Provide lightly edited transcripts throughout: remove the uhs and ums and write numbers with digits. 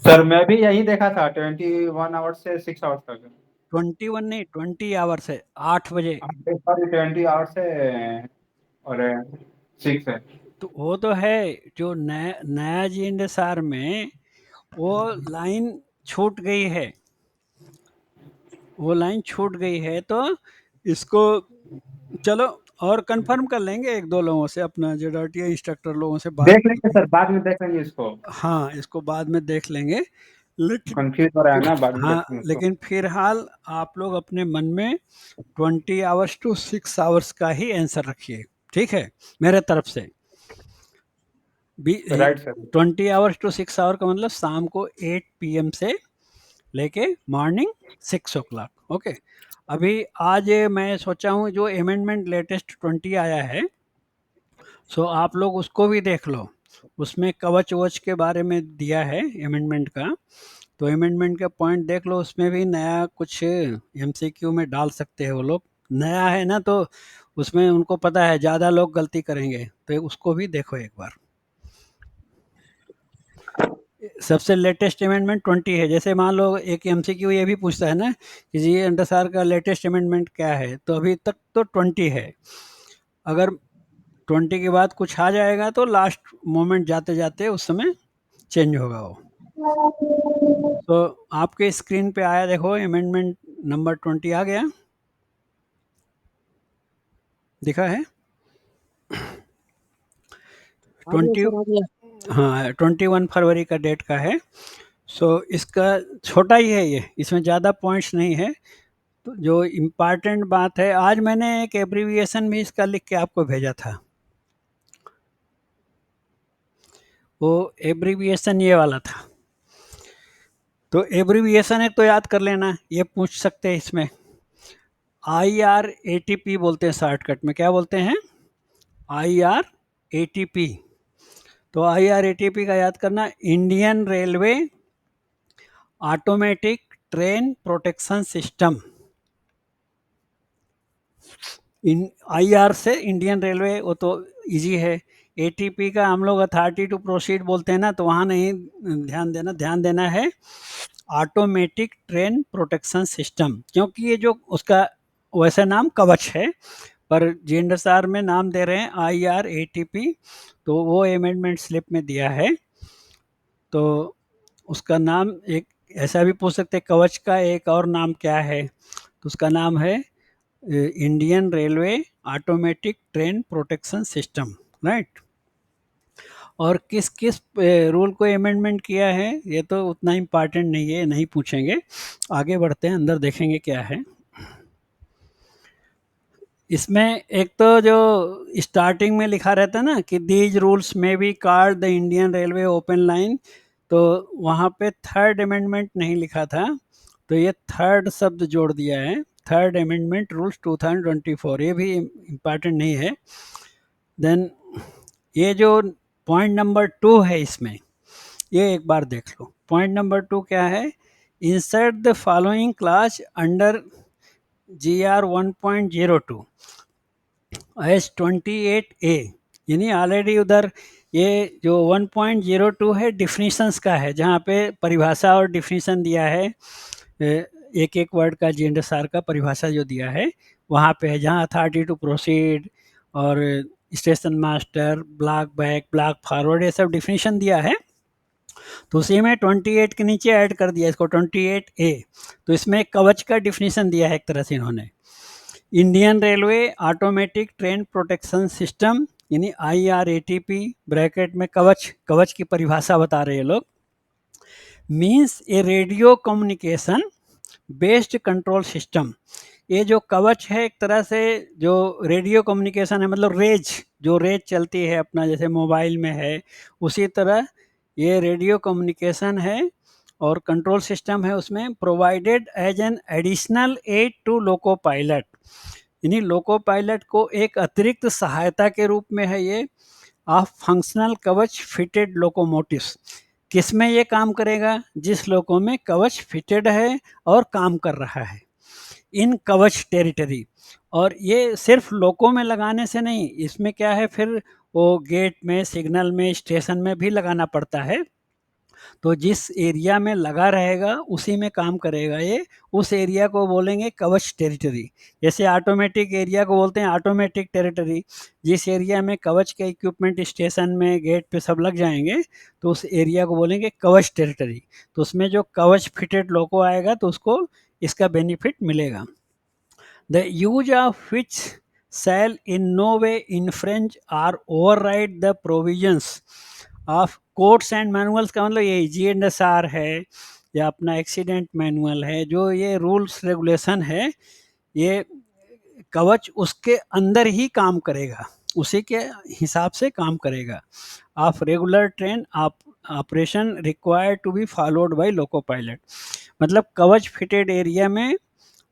Sir मैं भी यही देखा था, 21 आवर्स से 6 आवर्स तक। 21 नहीं, 20 आवर्स है, 8 बजे। सॉरी, 20 आवर्स से और 6 है। तो वो तो है, जो नया नया जीएनडीएसआर में वो लाइन छूट गई है, वो लाइन छूट गई है, तो इसको चलो और कंफर्म कर लेंगे एक दो लोगों से, अपना जो डॉटिया इंस्ट्रक्टर लोगों से बात देख लेंगे करके। सर, बाद में देख लेंगे इसको। हाँ, इसको बाद में देख लेंगे, लेकिन कंफ्यूज हो रहा है ना, बाद में हाँ, देखेंगे इसको। लेकिन फिलहाल आप लोग अपने मन में 20 आवर्स टू 6 आवर्स का ही आंसर रखिए, ठीक है, मेरे तरफ से। Right sir. 20 hours to 6 hour का मतलब शाम को 8 PM से लेके मॉर्निंग 6 o'clock, ओके। अभी आज मैं सोचा हूँ जो अमेंडमेंट लेटेस्ट 20 आया है, सो आप लोग उसको भी देख लो। उसमें कवच वच के बारे में दिया है अमेंडमेंट का, तो अमेंडमेंट का पॉइंट देख लो, उसमें भी नया कुछ एमसीक्यू में डाल सकते हैं वो लोग। नया है ना, तो उसमें उनको पता है ज़्यादा लोग गलती करेंगे, तो उसको भी देखो एक बार। सबसे लेटेस्ट अमेंडमेंट 20 है। जैसे मान लो एक एमसीक्यू ये भी पूछता है ना कि जी अंडरसार का लेटेस्ट अमेंडमेंट क्या है, तो अभी तक तो 20 है। अगर 20 के बाद कुछ आ जाएगा तो लास्ट मोमेंट जाते जाते उस समय चेंज होगा वो। तो आपके स्क्रीन पे आया, देखो अमेंडमेंट नंबर 20 आ गया, दिखा है आ गया 20। सर, आ गया। हाँ, 21 फरवरी का डेट का है। सो इसका छोटा ही है ये, इसमें ज़्यादा पॉइंट्स नहीं है। तो जो इम्पॉर्टेंट बात है, आज मैंने एक एब्रीविएशन भी इसका लिख के आपको भेजा था। वो एब्रीविएशन ये वाला था। तो एब्रीविएशन है तो याद कर लेना, ये पूछ सकते हैं इसमें। IRATP बोलते हैं शॉर्टकट में, क्या बोलते हैं? IRATP। तो IRATP का याद करना, Indian railway automatic train protection system. इन IR से इंडियन रेलवे, वो तो इजी है। ATP का हम लोग अथॉरिटी टू प्रोसीड बोलते हैं ना, तो वहाँ नहीं ध्यान देना है ऑटोमेटिक ट्रेन प्रोटेक्शन सिस्टम, क्योंकि ये जो उसका वैसे नाम कवच है, पर जीएनडीएसआर में नाम दे रहे हैं IRATP। तो वो अमेंडमेंट स्लिप में दिया है। तो उसका नाम एक ऐसा भी पूछ सकते हैं, कवच का एक और नाम क्या है, तो उसका नाम है Indian railway automatic train protection system, right. और किस किस रूल को अमेंडमेंट किया है ये तो उतना इम्पॉर्टेंट नहीं है, नहीं पूछेंगे। आगे बढ़ते हैं, अंदर देखेंगे क्या है इसमें। एक तो जो स्टार्टिंग में लिखा रहता है ना कि these rules may be called the Indian railway open line, तो वहाँ पे थर्ड अमेंडमेंट नहीं लिखा था, तो ये थर्ड शब्द जोड़ दिया है, थर्ड अमेंडमेंट रूल्स 2024, ये भी इम्पॉर्टेंट नहीं है। देन ये जो पॉइंट नंबर 2 है इसमें, ये एक बार देख लो। पॉइंट नंबर 2 क्या है? Insert the following class under GR 1.02 S 28A। यानी ऑलरेडी उधर ये जो 1.02 है डिफिनीशंस का है, जहाँ पे परिभाषा और डिफिनीशन दिया है, एक एक वर्ड का जीएनडीएसआर का परिभाषा जो दिया है वहाँ पे है, जहाँ अथॉरिटी टू प्रोसीड और station master, block back, block forward, ये सब डिफिनीशन दिया है। तो उसी में 28 के नीचे ऐड कर दिया इसको 28A। तो इसमें कवच का डिफिनीशन दिया है एक तरह से इन्होंने। Indian railway automatic train protection system यानी IRATP ब्रैकेट में कवच, कवच की परिभाषा बता रहे हैं लोग, means a radio communication based control system. ये जो कवच है एक तरह से जो रेडियो कम्युनिकेशन है, मतलब रेज, जो रेज चलती है अपना जैसे मोबाइल में है, उसी तरह ये रेडियो कम्युनिकेशन है और कंट्रोल सिस्टम है उसमें, provided as an additional aid to loco pilot. यानी लोको पायलट को एक अतिरिक्त सहायता के रूप में है ये, ऑफ फंक्शनल कवच फिटेड लोकोमोटिव्स। किस में ये काम करेगा? जिस लोको में कवच फिटेड है और काम कर रहा है इन कवच टेरिटरी। और ये सिर्फ लोको में लगाने से नहीं, इसमें क्या है फिर वो गेट में, सिग्नल में, स्टेशन में भी लगाना पड़ता है। तो जिस एरिया में लगा रहेगा उसी में काम करेगा ये, उस एरिया को बोलेंगे कवच टेरिटरी। जैसे ऑटोमेटिक एरिया को बोलते हैं ऑटोमेटिक टेरिटरी। जिस एरिया में कवच के इक्विपमेंट स्टेशन में गेट पे सब लग जाएंगे तो उस एरिया को बोलेंगे कवच टेरिटरी। तो उसमें जो कवच फिटेड लोगो आएगा तो उसको इसका बेनिफिट मिलेगा। The use of which shall in no way infringe or override the provisions of codes and manuals का मतलब ये GNSR है या अपना एक्सीडेंट मैनुअल है, जो ये रूल्स रेगुलेशन है, ये कवच उसके अंदर ही काम करेगा, उसी के हिसाब से काम करेगा। Of regular train operation required to be followed by loco pilot. मतलब कवच फिटेड एरिया में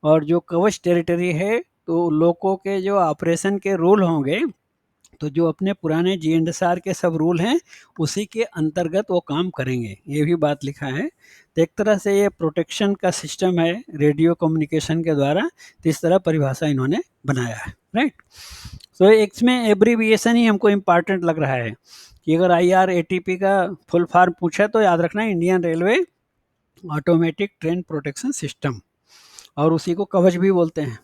और जो कवच टेरिटरी है तो लोगों के जो ऑपरेशन के रूल होंगे, तो जो अपने पुराने GNSR के सब रूल हैं उसी के अंतर्गत वो काम करेंगे, ये भी बात लिखा है। तो एक तरह से ये प्रोटेक्शन का सिस्टम है रेडियो कम्युनिकेशन के द्वारा, तो इस तरह परिभाषा इन्होंने बनाया है, राइट। तो इसमें एब्रीविएशन ही हमको इम्पॉर्टेंट लग रहा है कि अगर IRATP का फुल फॉर्म पूछा तो याद रखना Indian railway automatic train protection system, और उसी को कवच भी बोलते हैं।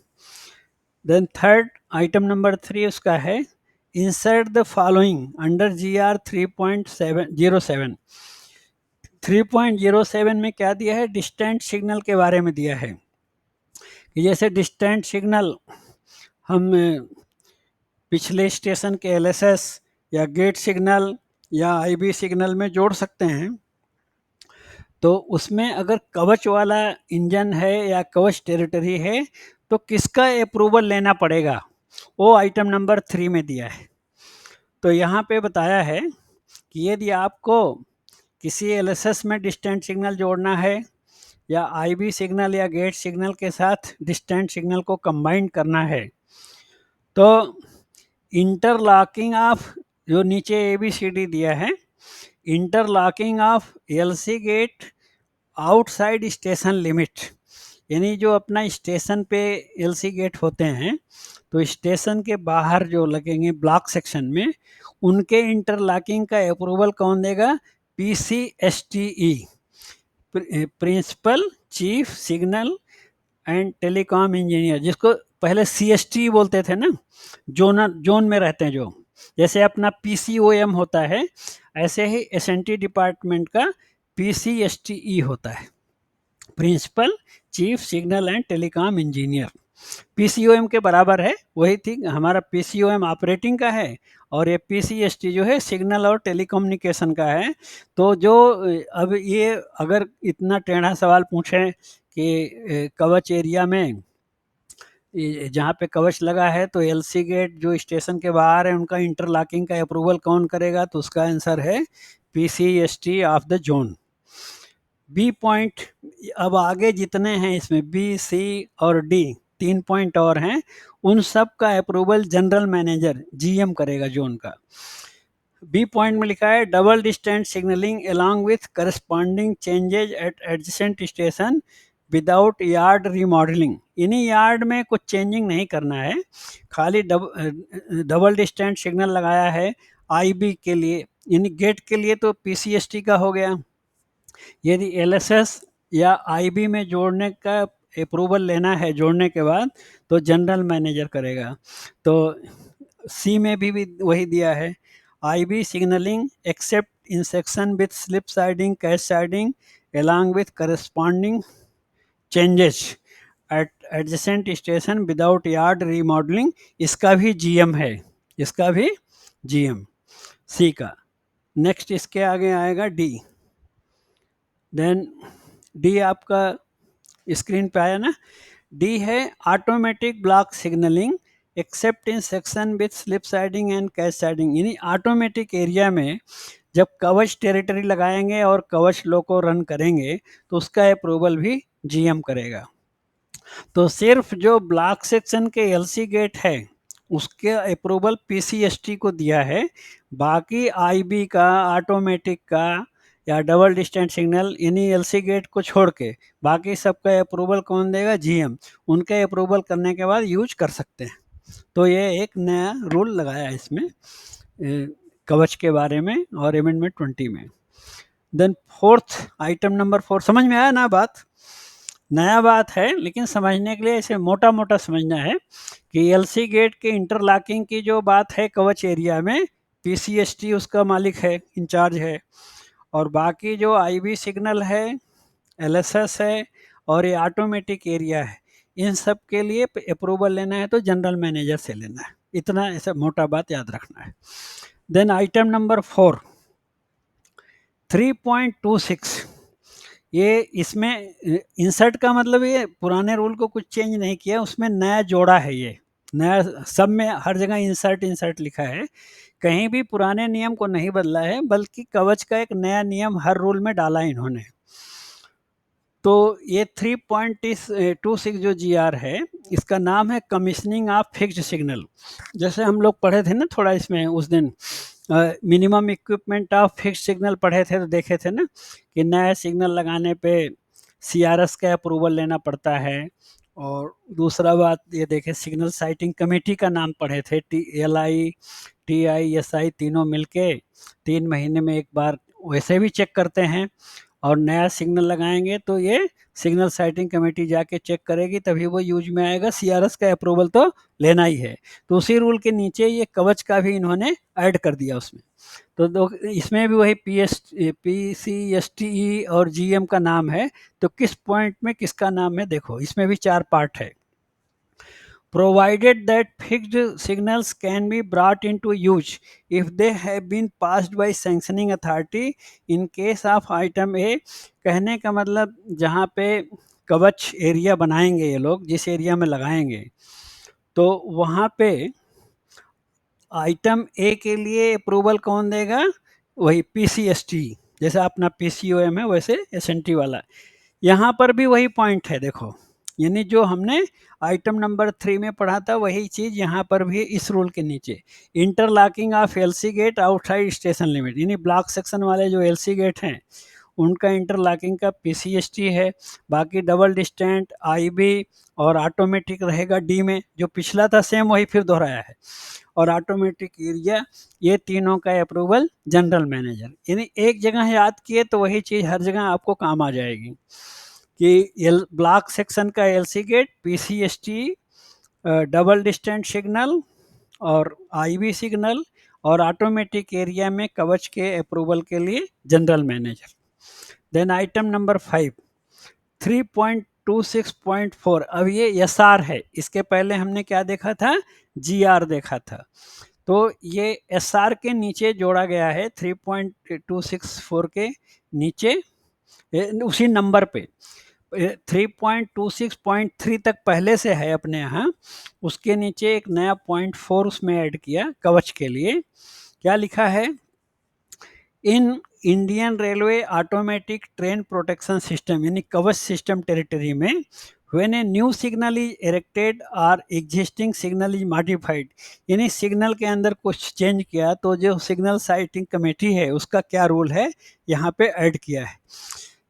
देन थर्ड आइटम नंबर 3 उसका है insert the following under GR 3.07। 3.07 में क्या दिया है, डिस्टेंट सिग्नल के बारे में दिया है कि जैसे डिस्टेंट सिग्नल हम पिछले स्टेशन के LSS या गेट सिग्नल या IB सिग्नल में जोड़ सकते हैं। तो उसमें अगर कवच वाला इंजन है या कवच टेरिटरी है तो किसका अप्रूवल लेना पड़ेगा, वो आइटम नंबर 3 में दिया है। तो यहाँ पे बताया है कि यदि आपको किसी LSS में डिस्टेंट सिग्नल जोड़ना है या IB सिग्नल या गेट सिग्नल के साथ डिस्टेंट सिग्नल को कंबाइन करना है, तो इंटरलॉकिंग ऑफ, जो नीचे ABCD दिया है, interlocking of LC gate outside station limit, यानी जो अपना स्टेशन पे LC गेट होते हैं तो स्टेशन के बाहर जो लगेंगे ब्लॉक सेक्शन में, उनके इंटरलॉकिंग का अप्रूवल कौन देगा, PCSTE, principal chief signal and telecom engineer, जिसको पहले CST बोलते थे ना, जोन में रहते हैं जो, जैसे अपना PCOM होता है ऐसे ही SNT डिपार्टमेंट का PCSTE होता है, principal chief signal and telecom engineer. PCOM के बराबर है, वही थी हमारा PCOM ऑपरेटिंग का है और ये PCST जो है सिग्नल और टेलीकम्युनिकेशन का है। तो जो अब ये अगर इतना टेढ़ा सवाल पूछें कि कवच एरिया में जहाँ पे कवच लगा है तो LC गेट जो स्टेशन के बाहर है उनका इंटरलॉकिंग का अप्रूवल कौन करेगा, तो उसका आंसर है PCST of the zone. B point, अब आगे जितने हैं इसमें B, C और D 3 पॉइंट और हैं, उन सब का अप्रूवल जनरल मैनेजर GM करेगा जोन का। B पॉइंट में लिखा है double distance signalling along with corresponding changes at adjacent station without yard remodelling, यानी यार्ड में कुछ चेंजिंग नहीं करना है, खाली डबल डिस्टेंस सिग्नल लगाया है IB के लिए, यानी गेट के लिए तो PCST का हो गया। यदि LSS या IB में जोड़ने का अप्रूवल लेना है जोड़ने के बाद तो जनरल मैनेजर करेगा। तो C में भी वही दिया है, IB signalling accept in section with slip siding cash siding along with corresponding changes at adjacent station without yard remodeling, इसका भी GM है, इसका भी GM C का। नेक्स्ट इसके आगे आएगा D। देन D आपका स्क्रीन पे आया ना, D है automatic block signalling accept in section with slip siding and cash siding, यानी ऑटोमेटिक एरिया में जब कवच टेरिटरी लगाएंगे और कवच लो को रन करेंगे तो उसका अप्रूवल भी GM करेगा। तो सिर्फ जो ब्लॉक सेक्शन के LC गेट है उसके अप्रूवल PCST को दिया है, बाकी IB का, ऑटोमेटिक का या डबल डिस्टेंस सिग्नल यानी LC गेट को छोड़ के बाकी सबका अप्रूवल कौन देगा, GM। उनके अप्रूवल करने के बाद यूज कर सकते हैं। तो ये एक नया रूल लगाया है इसमें कवच के बारे में और अमेंडमेंट 20 में। देन फोर्थ, आइटम नंबर 4, समझ में आया ना बात? नया बात है लेकिन समझने के लिए ऐसे मोटा मोटा समझना है कि एलसी गेट के इंटरलॉकिंग की जो बात है कवच एरिया में, पीसीएसटी उसका मालिक है, इंचार्ज है, और बाकी जो आईबी सिग्नल है, एलएसएस है, और ये ऑटोमेटिक एरिया है, इन सब के लिए अप्रूवल लेना है तो जनरल मैनेजर से लेना है। इतना ऐसा मोटा बात याद रखना है। देन आइटम नंबर 4, 3.26, ये इसमें इंसर्ट का मतलब ये पुराने रूल को कुछ चेंज नहीं किया, उसमें नया जोड़ा है। ये नया, सब में हर जगह इंसर्ट इंसर्ट लिखा है, कहीं भी पुराने नियम को नहीं बदला है, बल्कि कवच का एक नया नियम हर रूल में डाला इन्होंने। तो ये 3.26 जो जीआर है, इसका नाम है कमीशनिंग ऑफ फिक्स्ड सिग्नल। जैसे हम लोग पढ़े थे ना थोड़ा इसमें उस दिन, minimum equipment of fixed signal पढ़े थे, तो देखे थे ना कि नया सिग्नल लगाने पे सीआरएस का अप्रूवल लेना पड़ता है। और दूसरा बात ये देखे, सिग्नल साइटिंग कमेटी का नाम पढ़े थे, TLI TISI तीनों मिलके 3 महीने में एक बार वैसे भी चेक करते हैं, और नया सिग्नल लगाएंगे तो ये सिग्नल साइटिंग कमेटी जाके चेक करेगी, तभी वो यूज में आएगा। सीआरएस का अप्रूवल तो लेना ही है। तो उसी रूल के नीचे ये कवच का भी इन्होंने ऐड कर दिया उसमें। तो इसमें भी वही PCSTE और GM का नाम है, तो किस पॉइंट में किसका नाम है देखो, इसमें भी 4 पार्ट है। Provided that fixed signals can be brought into use if they have been passed by sanctioning authority in case of item A। कहने का मतलब जहाँ पे कवच एरिया बनाएंगे ये लोग, जिस एरिया में लगाएंगे, तो वहाँ पे आइटम ए के लिए अप्रूवल कौन देगा? वही PCST, जैसे अपना PCOM है वैसे SNT वाला। यहाँ पर भी वही पॉइंट है देखो, यानी जो हमने आइटम नंबर 3 में पढ़ा था वही चीज यहाँ पर भी इस रूल के नीचे। Interlocking of LC gate outside station limit, यानी ब्लॉक सेक्शन वाले जो एलसी गेट हैं उनका इंटरलॉकिंग का PCST है। बाकी डबल डिस्टेंट, आईबी और ऑटोमेटिक रहेगा डी में, जो पिछला था सेम वही फिर दोहराया है, और ऑटोमेटिक एरिया, ये तीनों का अप्रूवल जनरल मैनेजर। यानी एक जगह याद किए तो वही चीज़ हर जगह आपको काम आ जाएगी कि ब्लॉक सेक्शन का LC gate, PCST, double distant signal और आईबी सिग्नल, और ऑटोमेटिक एरिया में कवच के अप्रूवल के लिए general manager. Then item number 5, 3.26.4, अब ये SR है। इसके पहले हमने क्या देखा था? GR देखा था। तो ये SR के नीचे जोड़ा गया है 3.264 के नीचे, उसी नंबर पे 3.26.3 तक पहले से है अपने यहाँ, उसके नीचे एक नया 0.4 उसमें ऐड किया कवच के लिए। क्या लिखा है? In Indian railway automatic train protection system, यानी कवच सिस्टम टेरिटरी में, when a new signal is erected और एग्जिस्टिंग सिग्नल इज मॉडिफाइड, यानी सिग्नल के अंदर कुछ चेंज किया तो जो सिग्नल साइटिंग कमेटी है उसका क्या रूल है यहाँ पे ऐड किया है।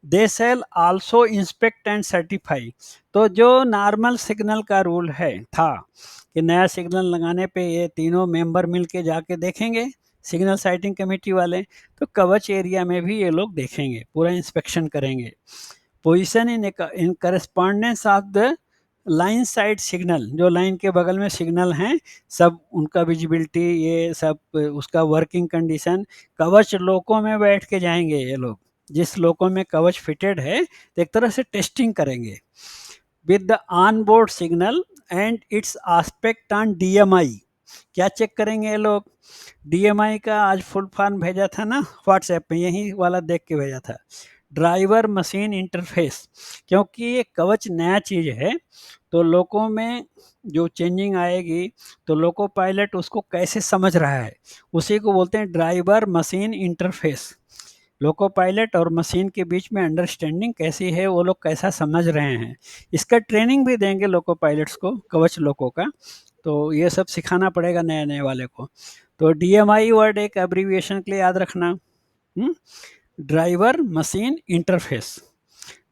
They shall also inspect and certify, तो जो नॉर्मल सिग्नल का रूल है था कि नया सिग्नल लगाने पे ये तीनों मेंबर मिलके जाके देखेंगे, सिग्नल साइटिंग कमेटी वाले, तो कवच एरिया में भी ये लोग देखेंगे, पूरा इंस्पेक्शन करेंगे। Position in correspondence of the line side signal, जो लाइन के बगल में सिग्नल हैं सब उनका विजिबिलिटी, ये सब उसका वर्किंग कंडीशन, कवच लोकों में बैठ के जाएंगे ये लोग, जिस लोकों में कवच फिटेड है तो एक तरह से टेस्टिंग करेंगे with the on board signal and it's aspect on DMI। क्या चेक करेंगे ये लोग? DMI का आज फुल फॉर्म भेजा था ना व्हाट्सएप पे, यही वाला देख के भेजा था, ड्राइवर मशीन इंटरफेस। क्योंकि ये कवच नया चीज़ है तो लोगों में जो चेंजिंग आएगी तो लोको पायलट उसको कैसे समझ रहा है, उसी को बोलते हैं driver machine interface. Loco pilot और मशीन के बीच में अंडरस्टैंडिंग कैसी है, वो लोग कैसा समझ रहे हैं, इसका ट्रेनिंग भी देंगे लोको पायलट्स को, कवच लोको का। तो ये सब सिखाना पड़ेगा नए नए वाले को। तो DMI वर्ड एक एब्रीविएशन के लिए याद रखना, driver machine interface,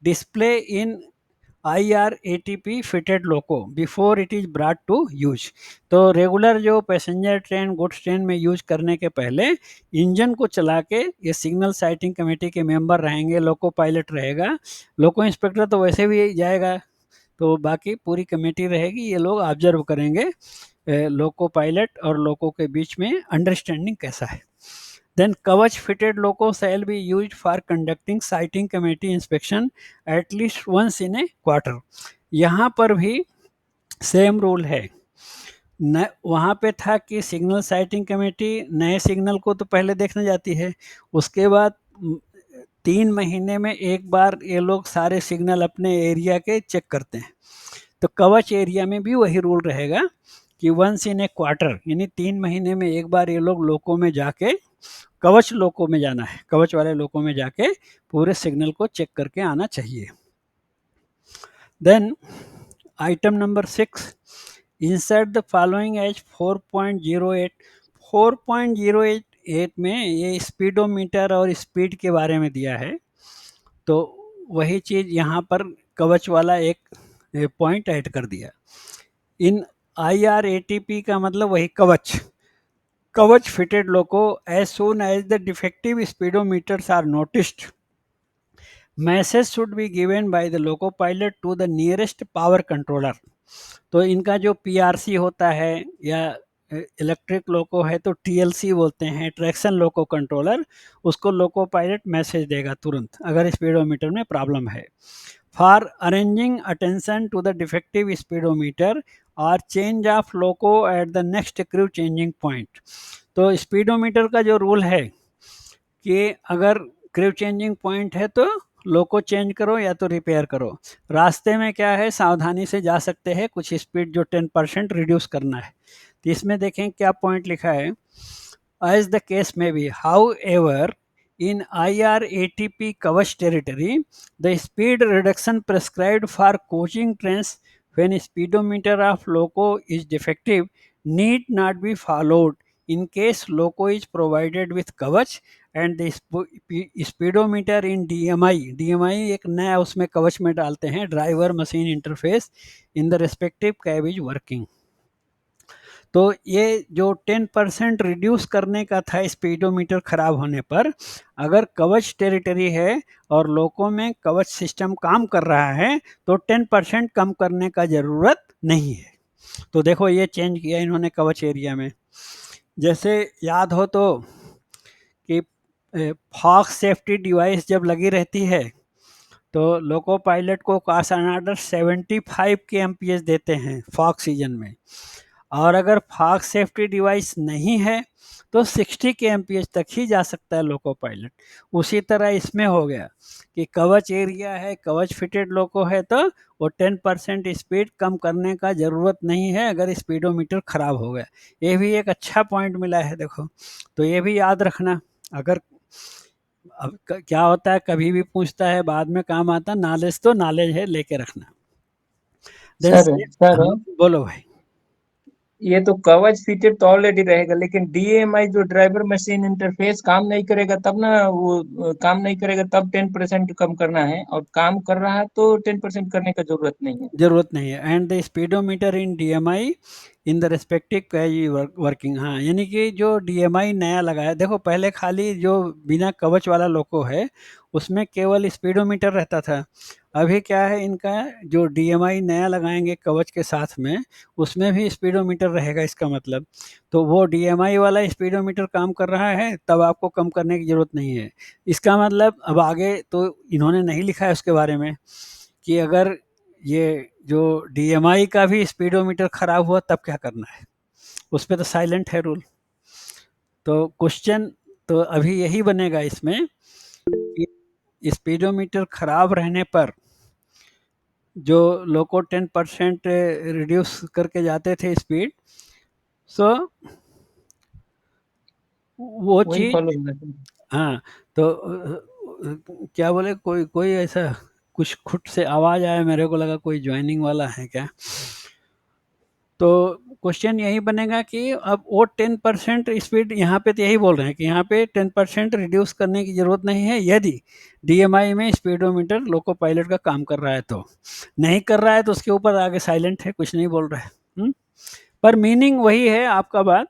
display in IRATP fitted loco before it is brought to use। तो रेगुलर जो पैसेंजर ट्रेन गुड्स ट्रेन में यूज करने के पहले इंजन को चला के ये सिग्नल साइटिंग कमेटी के मेंबर रहेंगे, लोको पायलट रहेगा, लोको इंस्पेक्टर तो वैसे भी जाएगा, तो बाकी पूरी कमेटी रहेगी, ये लोग ऑब्जर्व करेंगे लोको पायलट और लोको के बीच में अंडरस्टैंडिंग कैसा है। Then Kavach fitted loco shall be used for conducting sighting committee inspection at least once in a quarter. यहाँ पर भी सेम रूल है। न वहाँ पे था कि सिग्नल साइटिंग कमेटी नए सिग्नल को तो पहले देखने जाती है, उसके बाद 3 महीने में एक बार ये लोग सारे सिग्नल अपने एरिया के चेक करते हैं। तो कवच एरिया में भी वही रूल रहेगा कि वंस इन ए क्वार्टर, यानी 3 महीने में एक बार ये लोग लोको में जाके, कवच लोको में जाना है, कवच वाले लोको में जाके पूरे सिग्नल को चेक करके आना चाहिए। Then item number 6, insert the following as 4.08। 4.08 में ये स्पीडोमीटर और स्पीड के बारे में दिया है, तो वही चीज़ यहाँ पर कवच वाला एक पॉइंट ऐड कर दिया। इन IRATP का मतलब वही Kavach, Kavach fitted loco as soon as the defective speedometers are noticed, message should be given by the loco pilot to the nearest power controller. तो इनका जो PRC होता है या इलेक्ट्रिक लोको है तो TLC बोलते हैं, ट्रैक्शन लोको कंट्रोलर, उसको लोको पायलट मैसेज देगा तुरंत अगर स्पीडोमीटर में प्रॉब्लम है। For arranging attention to the defective speedometer और change of loco at the next crew changing point. तो स्पीडोमीटर का जो रूल है कि अगर क्रू चेंजिंग पॉइंट है तो लोको चेंज करो या तो रिपेयर करो, रास्ते में क्या है सावधानी से जा सकते हैं, कुछ स्पीड जो 10% रिड्यूस करना है। तो इसमें देखें क्या पॉइंट लिखा है, एज द केस में भी, हाउ एवर in IRATP कवच territory, the speed reduction prescribed for coaching trains when speedometer of loco is defective need not be followed in case loco is provided with कवच and the speedometer in DMI एक नया उसमें कवच में डालते हैं, driver machine interface in the respective cab is working. तो ये जो 10% रिड्यूस करने का था स्पीडोमीटर खराब होने पर, अगर कवच टेरिटरी है और लोको में कवच सिस्टम काम कर रहा है तो 10% कम करने का ज़रूरत नहीं है। तो देखो ये चेंज किया इन्होंने कवच एरिया में। जैसे याद हो तो कि फॉक्स सेफ्टी डिवाइस जब लगी रहती है तो लोको पायलट को कासन ऑर्डर 75 के एमपीएस देते हैं फॉक्स सीजन में, और अगर फॉग सेफ्टी डिवाइस नहीं है तो 60 के एमपीएच तक ही जा सकता है लोको पायलट। उसी तरह इसमें हो गया कि कवच एरिया है, कवच फिटेड लोको है तो वो 10% स्पीड कम करने का ज़रूरत नहीं है अगर स्पीडोमीटर ख़राब हो गया। ये भी एक अच्छा पॉइंट मिला है देखो, तो ये भी याद रखना। अगर अब क्या होता है कभी भी पूछता है बाद में काम आता, नॉलेज तो नॉलेज है, लेके रखना। सर बोलो भाई। ये तो कवच फीचर तो ऑलरेडी रहेगा, लेकिन DMI जो ड्राइवर मशीन इंटरफेस काम नहीं करेगा तब ना, वो काम नहीं करेगा तब 10% कम करना है, और काम कर रहा है तो 10% करने का जरूरत नहीं है। And the speedometer in DMI in the respective cabs working. हाँ, यानी कि जो DMI नया लगाया, देखो पहले खाली जो बिना कवच वाला लोको है उसमें केवल स्पीडोमीटर रहता था, अभी क्या है इनका जो DMI नया लगाएंगे कवच के साथ में उसमें भी स्पीडोमीटर रहेगा। इसका मतलब तो वो DMI वाला स्पीडोमीटर काम कर रहा है तब आपको कम करने की ज़रूरत नहीं है। इसका मतलब अब आगे तो इन्होंने नहीं लिखा है उसके बारे में कि अगर ये जो DMI का भी स्पीडोमीटर ख़राब हुआ तब क्या करना है, उस पर तो साइलेंट है रूल। तो क्वेश्चन तो अभी यही बनेगा इसमें कि स्पीडोमीटर ख़राब रहने पर जो लोको 10% रिड्यूस करके जाते थे स्पीड, सो वो चीज़, हाँ तो क्या बोले, कोई ऐसा कुछ खुद से आवाज़ आया, मेरे को लगा कोई ज्वाइनिंग वाला है क्या। तो क्वेश्चन यही बनेगा कि अब वो 10% स्पीड, यहाँ पे तो यही बोल रहे हैं कि यहाँ पे 10% रिड्यूस करने की ज़रूरत नहीं है यदि डीएमआई में स्पीडोमीटर लोको पायलट का काम कर रहा है। तो नहीं कर रहा है तो उसके ऊपर आगे साइलेंट है, कुछ नहीं बोल रहा है। पर मीनिंग वही है, आपका बात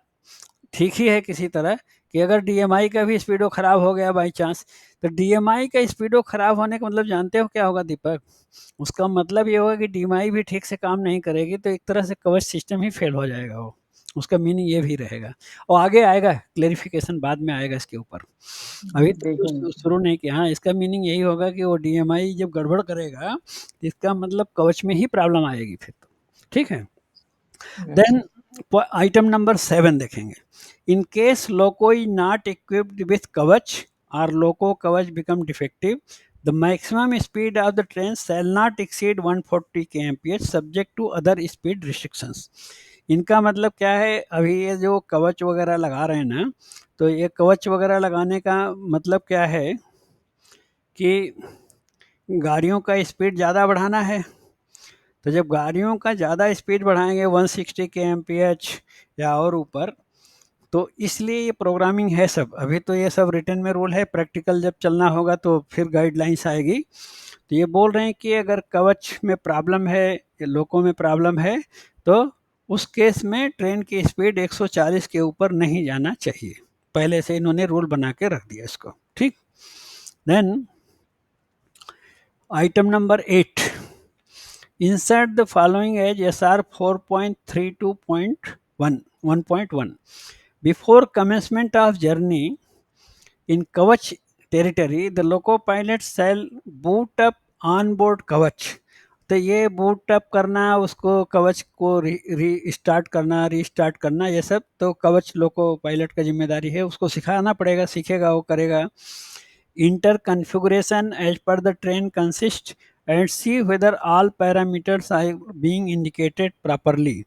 ठीक ही है किसी तरह, कि अगर डीएमआई का भी स्पीडो खराब हो गया बाई चांस, तो डीएमआई का स्पीडो खराब होने का मतलब जानते हो क्या होगा दीपक? उसका मतलब ये होगा कि डीएमआई भी ठीक से काम नहीं करेगी, तो एक तरह से कवच सिस्टम ही फेल हो जाएगा वो। उसका मीनिंग ये भी रहेगा, और आगे आएगा क्लेरिफिकेशन, बाद में आएगा इसके ऊपर, अभी तक तो देखेंगे। शुरू नहीं किया। हाँ, इसका मीनिंग यही होगा कि वो डीएमआई जब गड़बड़ करेगा, तो इसका मतलब कवच में ही प्रॉब्लम आएगी फिर तो। ठीक है। अच्छा। देन आइटम नंबर 7 देखेंगे। In case loco is not equipped with Kavach और loco Kavach become defective, the maximum speed of the train shall not exceed 140 kmph subject to other speed restrictions. इनका मतलब क्या है? अभी ये जो कवच वगैरह लगा रहे हैं ना, तो ये कवच वगैरह लगाने का मतलब क्या है कि गाड़ियों का स्पीड ज़्यादा बढ़ाना है। तो जब गाड़ियों का ज़्यादा स्पीड बढ़ाएंगे 160 kmph या और ऊपर, तो इसलिए ये प्रोग्रामिंग है सब। अभी तो ये सब रिटर्न में रूल है, प्रैक्टिकल जब चलना होगा तो फिर गाइडलाइंस आएगी। तो ये बोल रहे हैं कि अगर कवच में प्रॉब्लम है या लोको में प्रॉब्लम है, तो उस केस में ट्रेन की स्पीड 140 के ऊपर नहीं जाना चाहिए। पहले से इन्होंने रूल बना के रख दिया इसको। ठीक। Then item number 8, insert the following as SR 4.32.1 before commencement of journey in Kavach territory, the loco pilot shall boot up onboard Kavach। तो ये बूट अप करना, उसको कवच को रीस्टार्ट करना, रीस्टार्ट करना, ये सब तो कवच लोको पायलट का जिम्मेदारी है, उसको सिखाना पड़ेगा, सीखेगा, वो करेगा। Inter configuration as per the train consist and see whether all parameters are being indicated properly.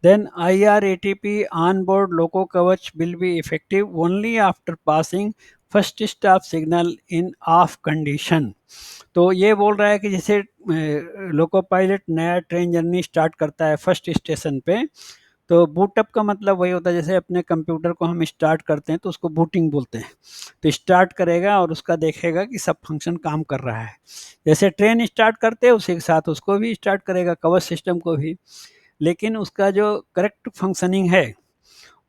Then IRATP onboard loco kavach will be effective only after passing first stop signal in off condition। तो ये बोल रहा है कि जैसे loco pilot नया train journey start करता है फर्स्ट स्टेशन पे, तो बूटअप का मतलब वही होता है, जैसे अपने कंप्यूटर को हम स्टार्ट करते हैं तो उसको बूटिंग बोलते हैं। तो स्टार्ट करेगा और उसका देखेगा कि सब फंक्शन काम कर रहा है। जैसे ट्रेन स्टार्ट करते हैं उसी के साथ उसको भी स्टार्ट करेगा, कवच सिस्टम को भी। लेकिन उसका जो करेक्ट फंक्शनिंग है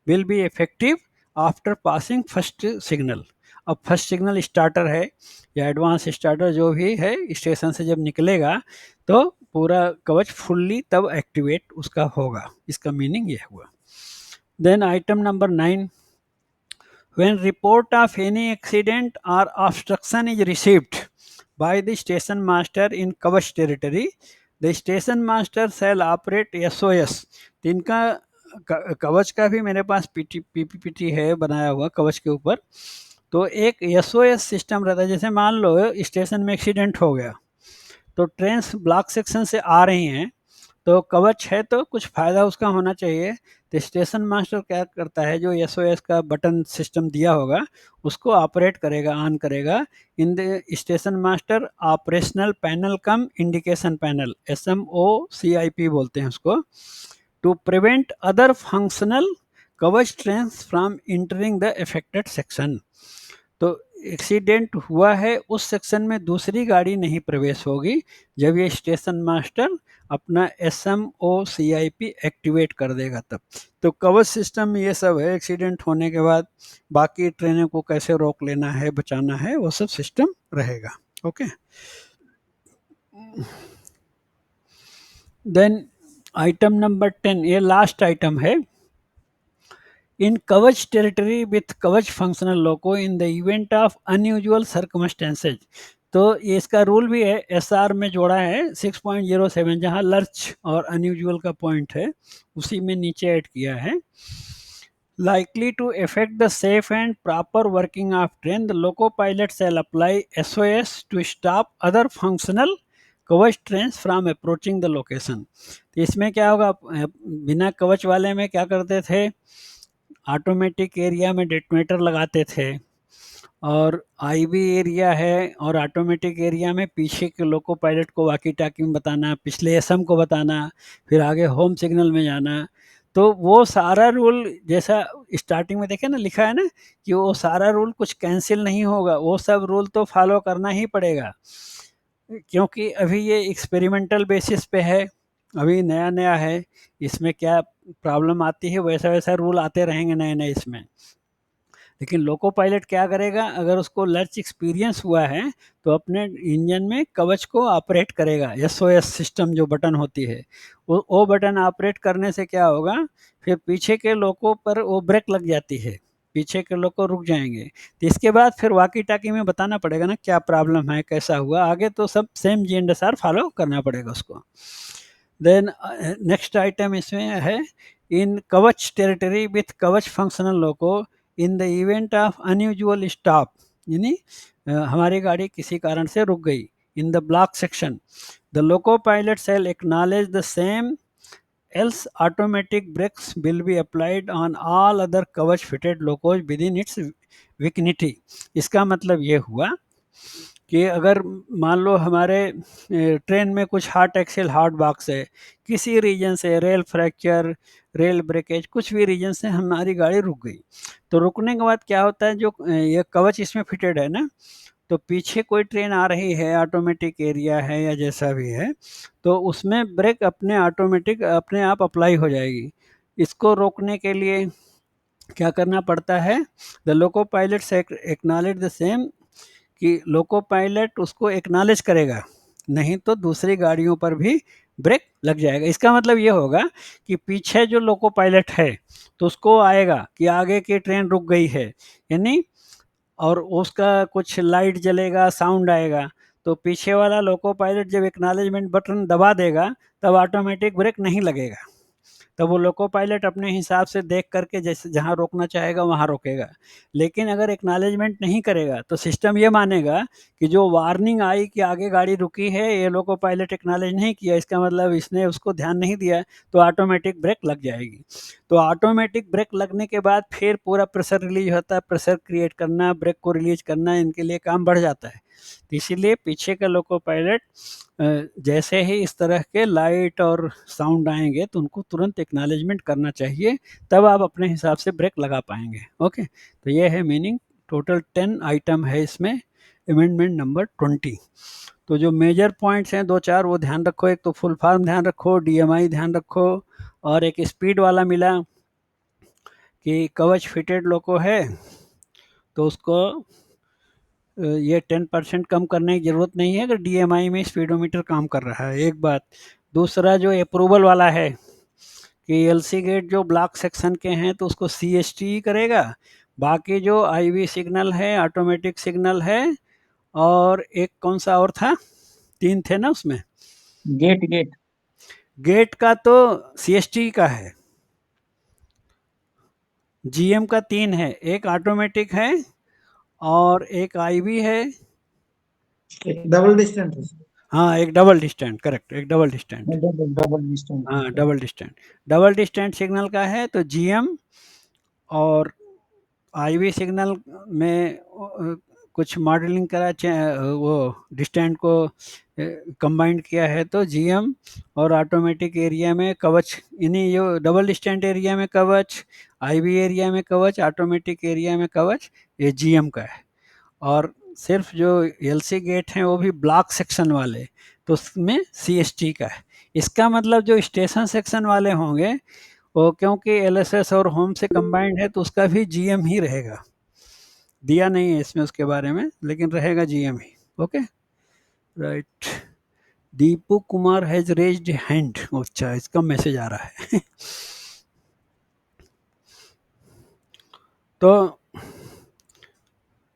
will be effective after passing first signal. अब फर्स्ट सिग्नल स्टार्टर है या एडवांस स्टार्टर जो भी है, स्टेशन से जब निकलेगा तो पूरा कवच फुल्ली तब एक्टिवेट उसका होगा। इसका मीनिंग ये हुआ। Then item number 9, when report of any accident or obstruction is received by the station master in Kavach territory, the station master shall operate SOS। तो इनका कवच का भी मेरे पास पीपीटी है बनाया हुआ कवच के ऊपर। तो एक SOS सिस्टम रहता है, जैसे मान लो स्टेशन में एक्सीडेंट हो गया, तो ट्रेन ब्लॉक सेक्शन से आ रही हैं, तो कवच है तो कुछ फ़ायदा उसका होना चाहिए। तो स्टेशन मास्टर क्या करता है, जो SOS का बटन सिस्टम दिया होगा उसको ऑपरेट करेगा, ऑन करेगा। In the station master operational panel cum indication panel, SMOCIP बोलते हैं उसको, to prevent other functional Kavach trains from entering the affected section. तो एक्सीडेंट हुआ है उस सेक्शन में दूसरी गाड़ी नहीं प्रवेश होगी जब ये स्टेशन मास्टर अपना SMOCIP एक्टिवेट कर देगा तब। तो कवच सिस्टम में ये सब है, एक्सीडेंट होने के बाद बाकी ट्रेनों को कैसे रोक लेना है, बचाना है, वो सब सिस्टम रहेगा। ओके। देन आइटम नंबर 10, ये लास्ट आइटम है। In Kavach territory with Kavach functional loco in the event of unusual circumstances. तो ये इसका रूल भी है, SR में जोड़ा है 6.07, जहाँ लर्च और अनयूजुअल का पॉइंट है उसी में नीचे ऐड किया है। likely to affect the safe and proper working of train, the loco pilot shall apply SOS to stop other functional कवच trains from approaching the location. तो इसमें क्या होगा, बिना कवच वाले में क्या करते थे, ऑटोमेटिक एरिया में डेटोनेटर लगाते थे, और आईवी एरिया है और ऑटोमेटिक एरिया में पीछे के लोको पायलट को वाकी टाकी में बताना, पिछले एसएम को बताना, फिर आगे होम सिग्नल में जाना। तो वो सारा रूल जैसा स्टार्टिंग में देखे ना लिखा है ना कि वो सारा रूल कुछ कैंसिल नहीं होगा, वो सब रूल तो फॉलो करना ही पड़ेगा, क्योंकि अभी ये एक्सपेरिमेंटल बेसिस पे है, अभी नया नया है, इसमें क्या प्रॉब्लम आती है वैसा वैसा रूल आते रहेंगे नए नए इसमें। लेकिन लोको पायलट क्या करेगा, अगर उसको लर्च एक्सपीरियंस हुआ है तो अपने इंजन में कवच को ऑपरेट करेगा, एसओएस सिस्टम जो बटन होती है वो बटन ऑपरेट करने से क्या होगा, फिर पीछे के लोको पर वो ब्रेक लग जाती है, पीछे के लोग रुक जाएंगे। तो इसके बाद फिर वाकी टाकी में बताना पड़ेगा ना क्या प्रॉब्लम है, कैसा हुआ, आगे तो सब सेम जीएनएसआर फॉलो करना पड़ेगा उसको। देन नेक्स्ट आइटम इसमें है, in Kavach territory with Kavach functional loco in the event of unusual stop, यानी हमारी गाड़ी किसी कारण से रुक गई, in the block section the loco pilot shall acknowledge the same, else automatic brakes will be applied on all other कवच fitted locos within its vicinity। इसका मतलब ये हुआ कि अगर मान लो हमारे ट्रेन में कुछ हार्ट एक्सेल हार्ट बॉक्स है, किसी रीजन से रेल फ्रैक्चर, रेल ब्रेकेज, कुछ भी रीजन से हमारी गाड़ी रुक गई, तो रुकने के बाद क्या होता है, जो ये कवच इसमें फिटेड है ना, तो पीछे कोई ट्रेन आ रही है, ऑटोमेटिक एरिया है या जैसा भी है, तो उसमें ब्रेक अपने ऑटोमेटिक अपने आप अप्लाई हो जाएगी। इसको रोकने के लिए क्या करना पड़ता है, the loco pilot acknowledge the same, कि लोको पायलट उसको एक्नॉलेज करेगा, नहीं तो दूसरी गाड़ियों पर भी ब्रेक लग जाएगा। इसका मतलब ये होगा कि पीछे जो लोको पायलट है तो उसको आएगा कि आगे की ट्रेन रुक गई है, यानी और उसका कुछ लाइट जलेगा, साउंड आएगा, तो पीछे वाला लोको पायलट जब एक्नॉलेजमेंट बटन दबा देगा तब ऑटोमेटिक ब्रेक नहीं लगेगा, तब वो लोको पायलट अपने हिसाब से देख करके जैसे जहाँ रोकना चाहेगा वहाँ रोकेगा। लेकिन अगर एक्नॉलेजमेंट नहीं करेगा तो सिस्टम ये मानेगा कि जो वार्निंग आई कि आगे गाड़ी रुकी है, ये लोको पायलट एक्नॉलेज नहीं किया, इसका मतलब इसने उसको ध्यान नहीं दिया, तो ऑटोमेटिक ब्रेक लग जाएगी। तो ऑटोमेटिक ब्रेक लगने के बाद फिर पूरा प्रेशर रिलीज होता है, प्रेशर क्रिएट करना, ब्रेक को रिलीज करना, इनके लिए काम बढ़ जाता है। तो इसीलिए पीछे का लोको पायलट जैसे ही इस तरह के लाइट और साउंड आएंगे तो उनको तुरंत एक्नॉलेजमेंट करना चाहिए, तब आप अपने हिसाब से ब्रेक लगा पाएंगे। ओके, तो ये है मीनिंग। टोटल 10 आइटम है इसमें अमेंडमेंट नंबर 20। तो जो मेजर पॉइंट्स हैं दो चार वो ध्यान रखो, एक तो फुल फॉर्म ध्यान रखो, डीएमआई ध्यान रखो, और एक स्पीड वाला मिला कि कवच फिटेड लोको है तो उसको ये 10% कम करने की ज़रूरत नहीं है अगर डीएमआई में स्पीडोमीटर काम कर रहा है, एक बात। दूसरा जो अप्रूवल वाला है कि एलसी गेट जो ब्लॉक सेक्शन के हैं तो उसको सीएसटी करेगा, बाकी जो आईवी सिग्नल है, ऑटोमेटिक सिग्नल है, और एक कौन सा और था, 3 थे ना उसमें, गेट गेट गेट का तो सीएसटी का है, जीएम का 3 है, एक ऑटोमेटिक है और एक आईवी है, डबल डिस्टेंस। हाँ एक डबल डिस्टेंट, करेक्ट, एक डबल डिस्टेंट, डबल डिस्टेंस। हाँ डबल डिस्टेंट सिग्नल का है तो जीएम, और आईवी सिग्नल में कुछ मॉडलिंग करा वो डिस्टेंट को कंबाइंड किया है तो जीएम, और ऑटोमेटिक एरिया में कवच, इन्हीं जो डबल डिस्टेंट एरिया में कवच, आईवी एरिया में कवच, ऑटोमेटिक एरिया में कवच, ये जीएम का है। और सिर्फ जो एलसी गेट हैं वो भी ब्लॉक सेक्शन वाले, तो उसमें सीएसटी का है। इसका मतलब जो स्टेशन सेक्शन वाले होंगे वो क्योंकि एलएसएस और होम से कंबाइंड है तो उसका भी जीएम ही रहेगा, दिया नहीं है इसमें उसके बारे में, लेकिन रहेगा GM he. Okay, right. Deepu Kumar has raised hand, अच्छा इसका मैसेज आ रहा है तो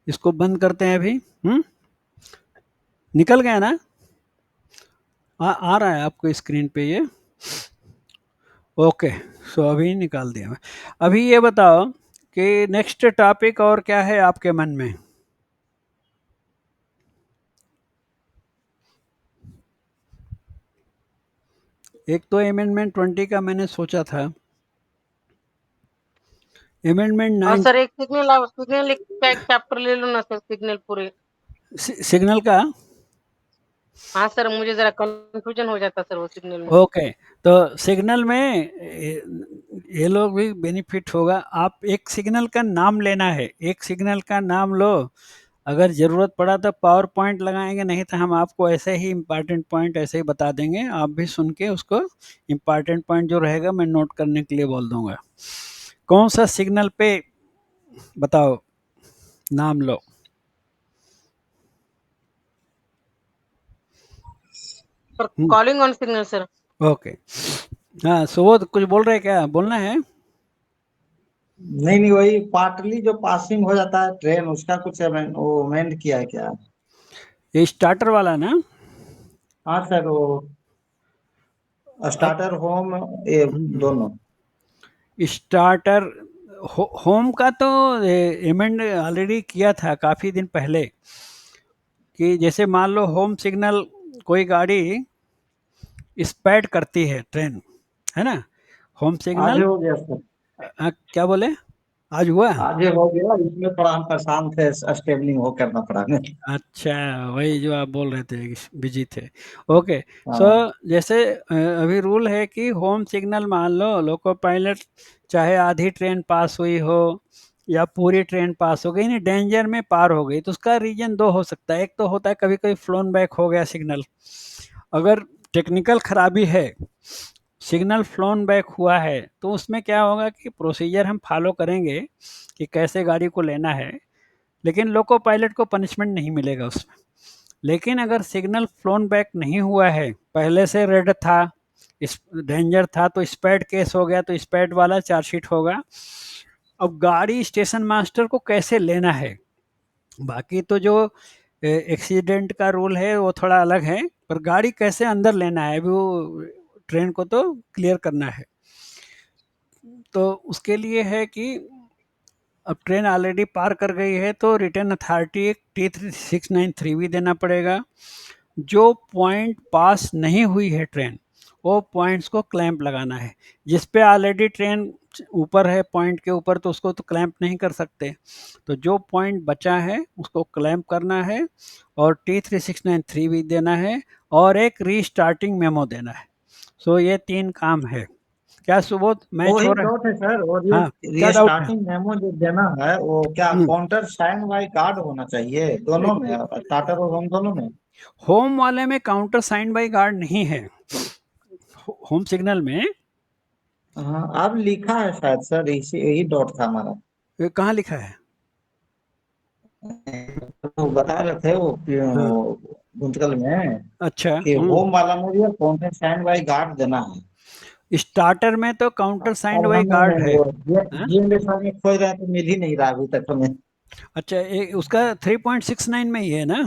इसको बंद करते हैं अभी। निकल गया ना, आ रहा है आपको स्क्रीन पे ये, ओके। सो अभी निकाल दिया मैं। अभी ये बताओ कि नेक्स्ट टॉपिक और क्या है आपके मन में। एक तो अमेंडमेंट 20 का मैंने सोचा था अमेंडमेंट और 9 सर एक सिग्नल, आप सिग्नल का एक चैप्टर ले लो ना सर, सिग्नल पूरे। सिग्नल का। हाँ सर, मुझे जरा कंफ्यूजन हो जाता सर वो सिग्नल में। ओके, तो सिग्नल में ये लोग भी बेनिफिट होगा। आप एक सिग्नल का नाम लेना है, एक सिग्नल का नाम लो। अगर ज़रूरत पड़ा तो पावर पॉइंट लगाएंगे, नहीं तो हम आपको ऐसे ही इम्पॉर्टेंट पॉइंट ऐसे ही बता देंगे। आप भी सुन के उसको इम्पॉर्टेंट पॉइंट जो रहेगा मैं नोट करने के लिए बोल दूंगा। कौन सा सिग्नल पे बताओ, नाम लो। Sir calling on signal sir. Okay, हाँ सुबोध कुछ बोल रहे, क्या बोलना है? नहीं नहीं, वही पार्टली जो पासिंग हो जाता है ट्रेन, उसका कुछ वो अमेंड किया है क्या? ये स्टार्टर वाला ना? हाँ सर, वो अब स्टार्टर होम ये दोनों। स्टार्टर होम का तो अमेंड ऑलरेडी किया था काफ़ी दिन पहले, कि जैसे मान लो होम सिग्नल, कोई गाड़ी स्पैड करती है ट्रेन, है ना, होम आज सिग्नल। हो गया सर, क्या बोले, आज हुआ? आज हो गया। इसमें थोड़ा हम परेशान थे, स्टेबलिंग हो करना पड़ा हमें। अच्छा, वही जो आप बोल रहे थे, बिजी थे। ओके, सो हाँ जैसे अभी रूल है कि होम सिग्नल मान लो लोको पायलट, चाहे आधी ट्रेन पास हुई हो या पूरी ट्रेन पास हो गई, नहीं डेंजर में पार हो गई, तो उसका रीजन दो हो सकता है। एक तो होता है कभी कभी फ्लोन बैक हो गया सिग्नल, अगर टेक्निकल खराबी है, सिग्नल फ्लोन बैक हुआ है, तो उसमें क्या होगा कि प्रोसीजर हम फॉलो करेंगे कि कैसे गाड़ी को लेना है, लेकिन लोको पायलट को पनिशमेंट नहीं मिलेगा उसमें। लेकिन अगर सिग्नल फ्लोन बैक नहीं हुआ है, पहले से रेड था, इस डेंजर था, तो स्पैड केस हो गया, तो स्पैड वाला चार्जशीट होगा। अब गाड़ी स्टेशन मास्टर को कैसे लेना है, बाकी तो जो एक्सीडेंट का रूल है वो थोड़ा अलग है, पर गाड़ी कैसे अंदर लेना है अभी वो ट्रेन को तो क्लियर करना है। तो उसके लिए है कि अब ट्रेन ऑलरेडी पार कर गई है तो रिटर्न अथॉरिटी एक T3693 भी देना पड़ेगा। जो पॉइंट पास नहीं हुई है ट्रेन, वो पॉइंट्स को क्लैंप लगाना है। जिस पे ऑलरेडी ट्रेन ऊपर है पॉइंट के ऊपर, तो उसको तो क्लैंप नहीं कर सकते, तो जो पॉइंट बचा है उसको क्लैंप करना है, और T3693 भी देना है, और एक रीस्टार्टिंग मेमो देना है। सो ये 3 काम है। क्या सुबोध मैच वही हो रहा है? डाउट है सर, और ये हाँ, क्या ये डाउट है? स्टार्टिंग मेमो जो देना है वो क्या हम्म, काउंटर साइन बाई कार्ड होना चाहिए दोनों में, स्टार्टर और होम दोनों में? होम वाले में काउंटर साइन बाई गार्ड नहीं है, होम सिग्नल में। हाँ, अब लिखा है शायद सर, इसी यही डाउट था हमारा। ये कहाँ लिखा है? वो बता रहे थे वो हाँ, गुंतकल में अच्छा। कि होम वाला में भी काउंटर साइन बाई गार्ड देना है। स्टार्टर में तो काउंटर साइंड अब बाई हम गार्ड है। वो हाँ? GMS में खोज रहे हैं तो मिल ही नहीं रहा अभी तक हमें। अच्छा, उसका 3.69 में ही है ना?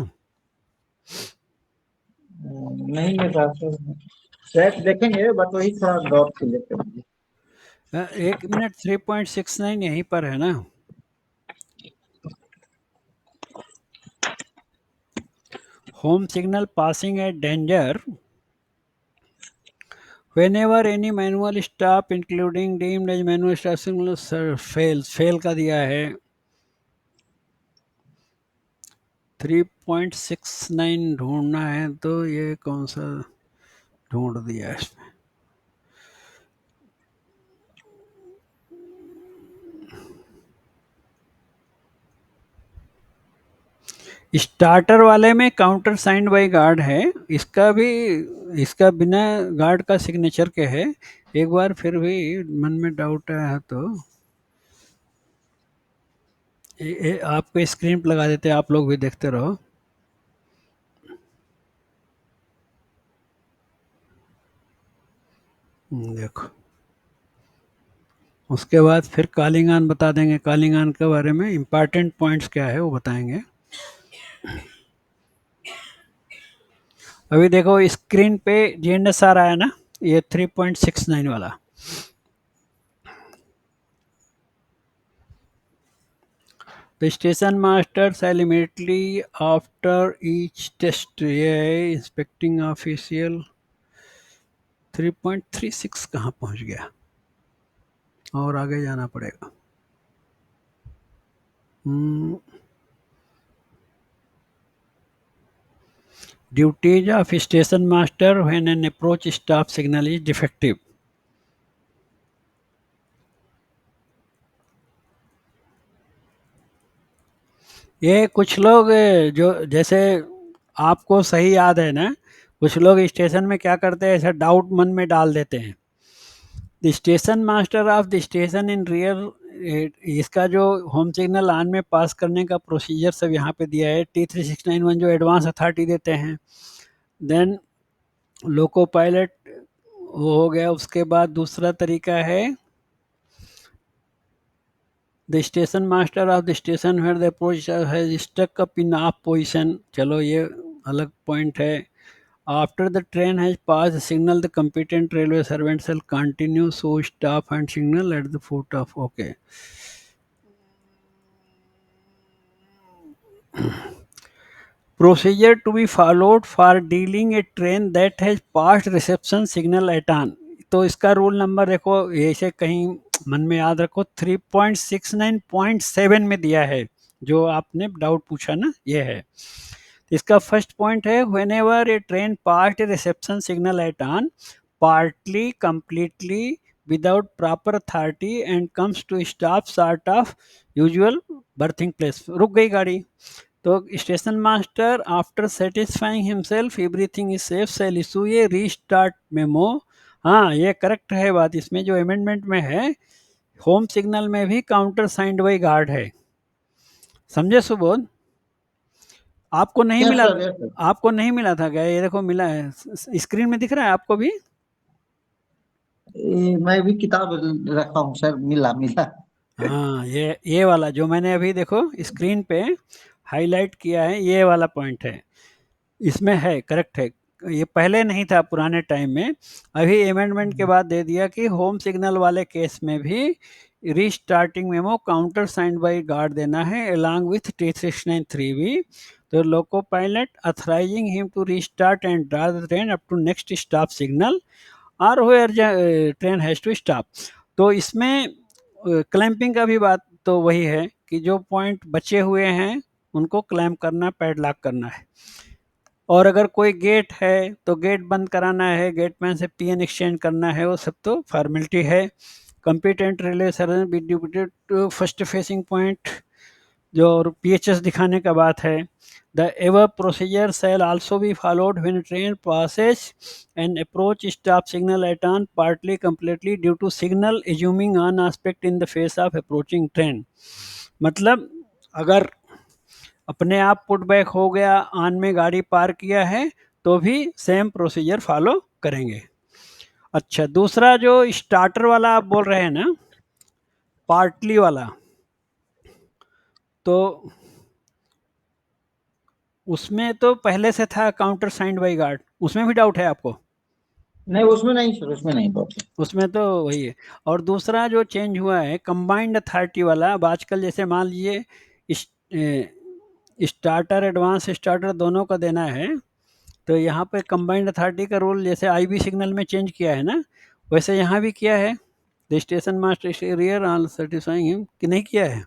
नहीं मिल रहा सर, शायद देखेंगे, बट वही थोड़ा डाउट क्लियर कर दीजिए। एक मिनट, 3.69 यहीं पर है ना? Home signal passing at danger whenever any manual stop including deemed as manual stop signal fail का दिया है। 3.69 ढूंढना है, तो ये कौन सा ढूंढ दिया है इसमें? स्टार्टर वाले में काउंटर साइंड बाई गार्ड है, इसका भी, इसका बिना गार्ड का सिग्नेचर के है। एक बार फिर भी मन में डाउट आया है तो आपको स्क्रीन पर लगा देते, आप लोग भी देखते रहो। देखो, उसके बाद फिर कॉलिंग ऑन बता देंगे, कॉलिंग ऑन के बारे में इम्पॉर्टेंट पॉइंट्स क्या है वो बताएंगे। अभी देखो स्क्रीन पे GNS आ रहा है ना, ये 3.69 वाला। The station master shall immediately after each test, ये है इंस्पेक्टिंग ऑफिशियल। 3.36 कहाँ पहुँच गया, और आगे जाना पड़ेगा। Duties of station master when an approach stop signal is defective. ये कुछ लोग जो जैसे आपको सही याद है ना, कुछ लोग स्टेशन में क्या करते हैं, ऐसा डाउट मन में डाल देते हैं। The station master of the station in rear, इसका जो होम सिग्नल ऑन में पास करने का प्रोसीजर सब यहाँ पे दिया है। T3691 जो एडवांस अथॉरिटी देते हैं। देन लोको पायलट वो हो गया। उसके बाद दूसरा तरीका है the station master of the station where the approach has stuck up in off position. चलो ये अलग पॉइंट है। After the train has pass signal the competent railway servant shall continue so stop and signal at the foot of. Okay, procedure to be followed for dealing a train that has passed reception signal at on। तो इसका rule number देखो, ऐसे कहीं मन में याद रखो, 3.69.7 में दिया है, जो आपने डाउट पूछा ना, ये है। इसका फर्स्ट पॉइंट है whenever a train passed a reception signal at on partly completely without proper authority and comes to stop short of usual berthing place. रुक गई गाड़ी तो station master after satisfying himself everything is safe shall issue a restart memo. हाँ, ये correct है बात। इसमें जो अमेंडमेंट में है, होम सिग्नल में भी काउंटर साइंड बाई गार्ड है। समझे सुबोध? आपको नहीं मिला? आपको नहीं मिला था क्या? ये देखो मिला है, स्क्रीन में दिख रहा है आपको भी। मैं भी किताब रखा हूँ सर, मिला। हाँ, ये वाला जो मैंने अभी देखो स्क्रीन पे हाईलाइट किया है, ये वाला पॉइंट है, इसमें है, करेक्ट है। ये पहले नहीं था पुराने टाइम में, अभी अमेंडमेंट के बाद दे दिया कि होम सिग्नल वाले केस में भी restarting memo counter signed by guard देना है अलॉन्ग विथ T3693B। तो loco pilot authorising him to restart and draw the train up to next stop signal और where train has to stop. तो इसमें clamping का भी बात तो वही है कि जो पॉइंट बचे हुए हैं उनको क्लैंप करना, पैडलॉक करना है। और अगर कोई गेट है तो गेट बंद कराना है, गेटमैन से पीएन एक्सचेंज करना है, वो सब तो फॉर्मेलिटी है। कंपिटेंट रिले सर्वेंट बी ड्यूटेड टू फर्स्ट फेसिंग पॉइंट, जो पीएचएस दिखाने का बात है। The ever procedure shall also be followed when train passes and approach stop signal at on partly completely due to signal assuming on aspect in the face of approaching train. मतलब अगर अपने आप put back हो गया, on में गाड़ी park किया है, तो भी सेम प्रोसीजर फॉलो करेंगे। अच्छा, दूसरा जो स्टार्टर वाला आप बोल रहे हैं ना, पार्टली वाला, तो उसमें तो पहले से था काउंटर साइंड बाई गार्ड, उसमें भी डाउट है आपको? नहीं, उसमें नहीं सर, उसमें नहीं बात है। उसमें तो वही है। और दूसरा जो चेंज हुआ है कंबाइंड अथॉरिटी वाला, अब आजकल जैसे मान लीजिए स्टार्टर एडवांस स्टार्टर दोनों का देना है, तो यहाँ पे कंबाइंड अथॉरिटी का रूल जैसे आईबी सिग्नल में चेंज किया है ना, वैसे यहाँ भी किया है। The station master rear on certifying him, कि नहीं किया है?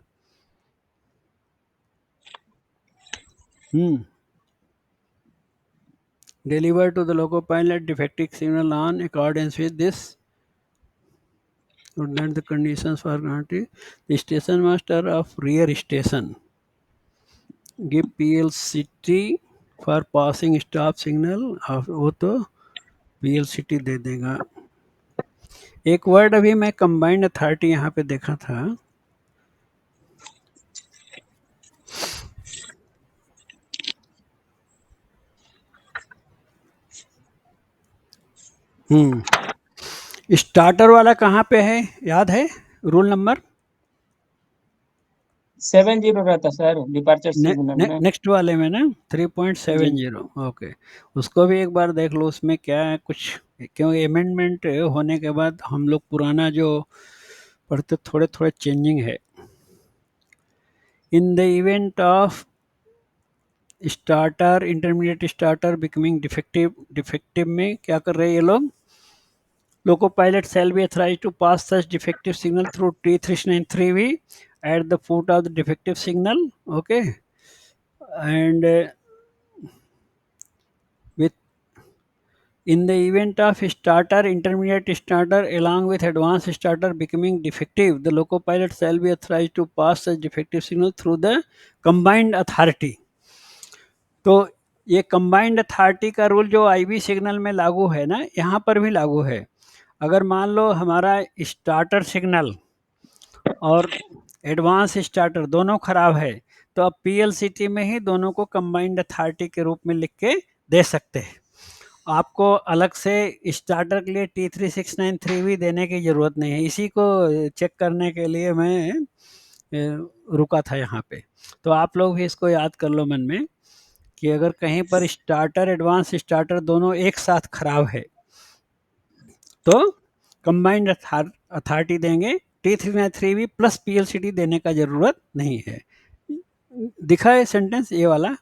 Deliver to the loco pilot defective signal on accordance with this. Would not the conditions for granted. The station master of rear station give PLCT for passing stop signal, वो तो PLCT दे देगा। एक word अभी मैं combined authority यहाँ पे देखा था, स्टार्टर वाला कहाँ पे है, याद है रूल नंबर? 70 रहता सर डिपार्चर सिग्नल में। नेक्स्ट वाले में ना 3.70। ओके, उसको भी एक बार देख लो, उसमें क्या है कुछ, क्योंकि अमेंडमेंट होने के बाद हम लोग पुराना जो पढ़ते थोड़े थोड़े चेंजिंग है। In the event of starter intermediate starter becoming defective में क्या कर रहे हैं ये लोग? Loco pilot shall be authorised to pass such defective signal through T3693B at the foot of the defective signal. Okay, and with in the event of starter, intermediate starter along with advanced starter becoming defective, the loco pilot shall be authorized to pass such defective signal through the combined authority. तो ये combined authority का rule जो IB signal में लागू है ना, यहाँ पर भी लागू है। अगर मान लो हमारा स्टार्टर सिग्नल और एडवांस स्टार्टर दोनों खराब है, तो अब पीएलसीटी में ही दोनों को कंबाइंड अथॉरिटी के रूप में लिख के दे सकते हैं। आपको अलग से स्टार्टर के लिए T3693 भी देने की ज़रूरत नहीं है। इसी को चेक करने के लिए मैं रुका था यहाँ पे। तो आप लोग भी इसको याद कर लो मन में कि अगर कहीं पर स्टार्टर एडवांस स्टार्टर दोनों एक साथ खराब है तो कंबाइंड अथॉरिटी देंगे। T393 प्लस पीएलसीटी देने का ज़रूरत नहीं है। दिखा है सेंटेंस ये वाला?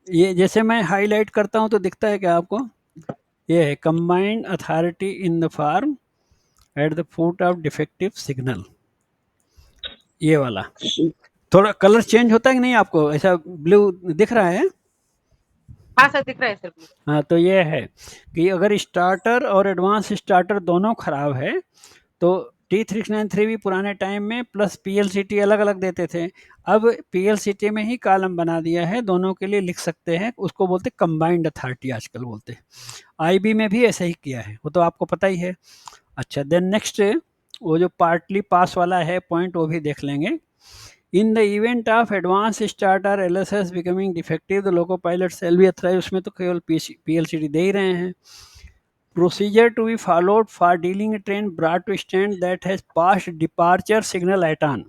ये जैसे मैं हाईलाइट करता हूँ तो दिखता है क्या आपको? ये है combined authority in the form eight the foot of defective signal, ये वाला। थोड़ा कलर चेंज होता है कि नहीं आपको? ऐसा ब्लू दिख रहा है? हाँ सर, दिख रहा है सर। हाँ, तो ये है कि अगर स्टार्टर और एडवांस स्टार्टर दोनों खराब है तो T393 भी पुराने टाइम में प्लस पीएलसीटी अलग अलग देते थे। अब पीएलसीटी में ही कॉलम बना दिया है, दोनों के लिए लिख सकते हैं, उसको बोलते कंबाइंड अथॉरिटी आजकल बोलते हैं। आईबी में भी ऐसा ही किया है, वो तो आपको पता ही है। अच्छा, देन नेक्स्ट वो जो पार्टली पास वाला है पॉइंट, वो भी देख लेंगे। In the event of advance starter LSS becoming defective the loco pilot shall भी अथॉराइज, उसमें तो केवल पीएलसीटी दे ही रहे हैं। Procedure to be followed for dealing a train brought to stand that has passed departure signal at on।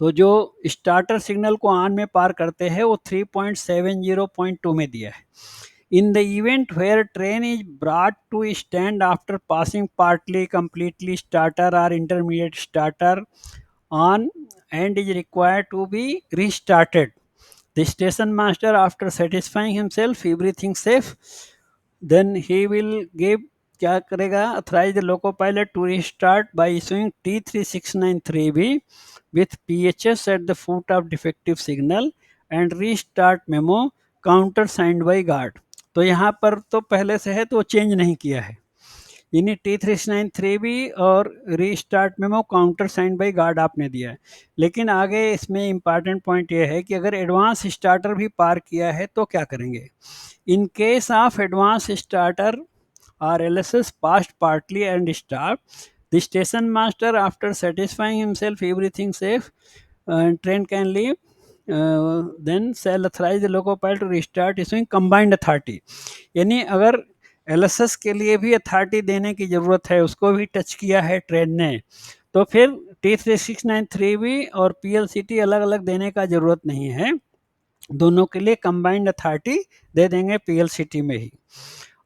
तो जो starter signal को on में पार करते हैं वो 3.70.2 में दिया है। In the event where train is brought to stand after passing partly completely starter और intermediate starter on and is required to be restarted, the station master after satisfying himself everything safe, then he will give क्या करेगा, authorize the loco pilot to restart by issuing T3693B with PHS at the foot of defective signal and restart memo counter signed by guard। तो यहाँ पर तो पहले से है तो चेंज नहीं किया है, यानी T393B और restart memo countersign by guard आपने दिया है। लेकिन आगे इसमें इम्पॉर्टेंट पॉइंट ये है कि अगर एडवांस स्टार्टर भी पार किया है तो क्या करेंगे। In case of advance starter और LSS passed partly and stop, the station master after satisfying himself everything safe train can leave then shall authorize the loco pilot to restart issuing combined authority. यानी अगर LSS के लिए भी authority देने की ज़रूरत है, उसको भी टच किया है ट्रेन ने, तो फिर T3693B और पीएलसीटी अलग अलग देने का ज़रूरत नहीं है, दोनों के लिए कंबाइंड अथॉरिटी दे देंगे पीएलसीटी में ही।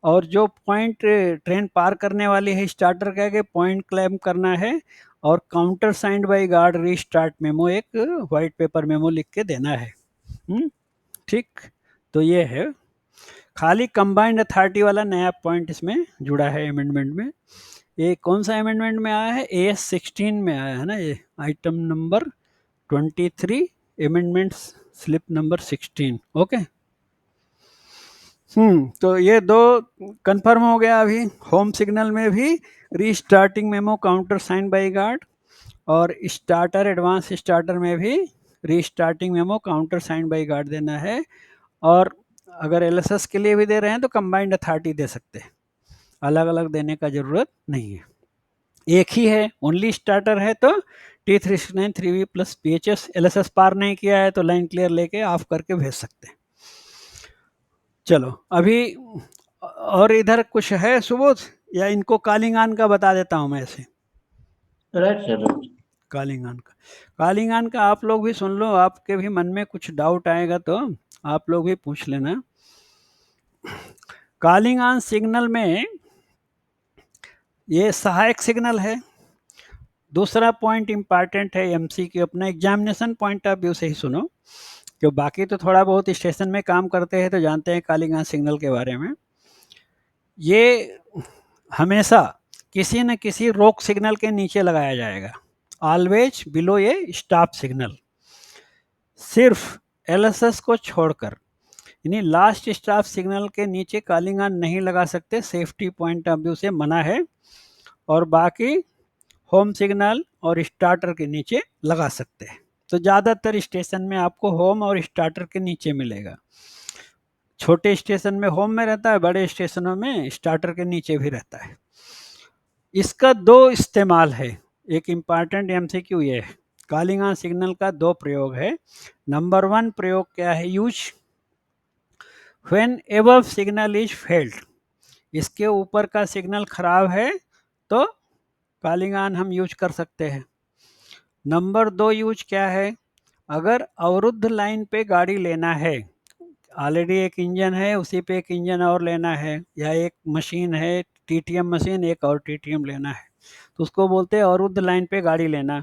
और जो पॉइंट ट्रेन पार करने वाली है स्टार्टर कह के पॉइंट क्लेम करना है और counter signed by guard restart memo एक वाइट पेपर मेमो लिख के देना है। ठीक, तो ये है खाली कंबाइंड अथॉरिटी वाला नया पॉइंट इसमें जुड़ा है अमेंडमेंट में। ये कौन सा अमेंडमेंट में आया है? AS 16 में आया है ना, ये item number 23 amendment slip number 16। Okay, तो ये दो कंफर्म हो गया। अभी होम सिग्नल में भी restarting memo countersign by guard और स्टार्टर एडवांस स्टार्टर में भी restarting memo countersign by guard देना है। और अगर एलएसएस के लिए भी दे रहे हैं तो कंबाइंड अथॉरिटी दे सकते हैं, अलग अलग देने का ज़रूरत नहीं है, एक ही है। ओनली स्टार्टर है तो T393B प्लस PHS, एलएसएस पार नहीं किया है तो लाइन क्लियर लेके ऑफ करके भेज सकते हैं। चलो, अभी और इधर कुछ है सुबोध, या इनको कॉलिंग ऑन का बता देता हूँ मैं ऐसे? राइट सर, कॉलिंग ऑन का आप लोग भी सुन लो, आपके भी मन में कुछ डाउट आएगा तो आप लोग भी पूछ लेना। कॉलिंग ऑन सिग्नल में ये सहायक सिग्नल है। दूसरा पॉइंट इंपॉर्टेंट है MCQ, अपना एग्जामिनेशन पॉइंट ऑफ व्यू से ही सुनो, क्यों बाकी तो थोड़ा बहुत स्टेशन में काम करते हैं तो जानते हैं कॉलिंग ऑन सिग्नल के बारे में। ये हमेशा किसी न किसी रोक सिग्नल के नीचे लगाया जाएगा ऑलवेज बिलो ए स्टॉप सिग्नल, सिर्फ एलएसएस को छोड़कर, यानी लास्ट स्टॉप सिग्नल के नीचे कॉलिंग ऑन नहीं लगा सकते, सेफ्टी पॉइंट ऑफ व्यू से मना है, और बाकी होम सिग्नल और स्टार्टर के नीचे लगा सकते हैं। तो ज़्यादातर स्टेशन में आपको होम और स्टार्टर के नीचे मिलेगा। छोटे स्टेशन में होम में रहता है, बड़े स्टेशनों में स्टार्टर के नीचे भी रहता है। इसका दो इस्तेमाल है। एक इम्पॉर्टेंट एमसीक्यू ये है, कॉलिंग ऑन सिग्नल का दो प्रयोग है। नंबर 1 प्रयोग क्या है, use when above signal is failed, इसके ऊपर का सिग्नल खराब है तो कॉलिंग ऑन हम यूज कर सकते हैं। नंबर 2 यूज क्या है, अगर अवरुद्ध लाइन पे गाड़ी लेना है, ऑलरेडी एक इंजन है, उसी पे एक इंजन और लेना है, या एक मशीन है टीटीएम मशीन, एक और टीटीएम लेना है, तो उसको बोलते हैं अवरुद्ध लाइन पे गाड़ी लेना,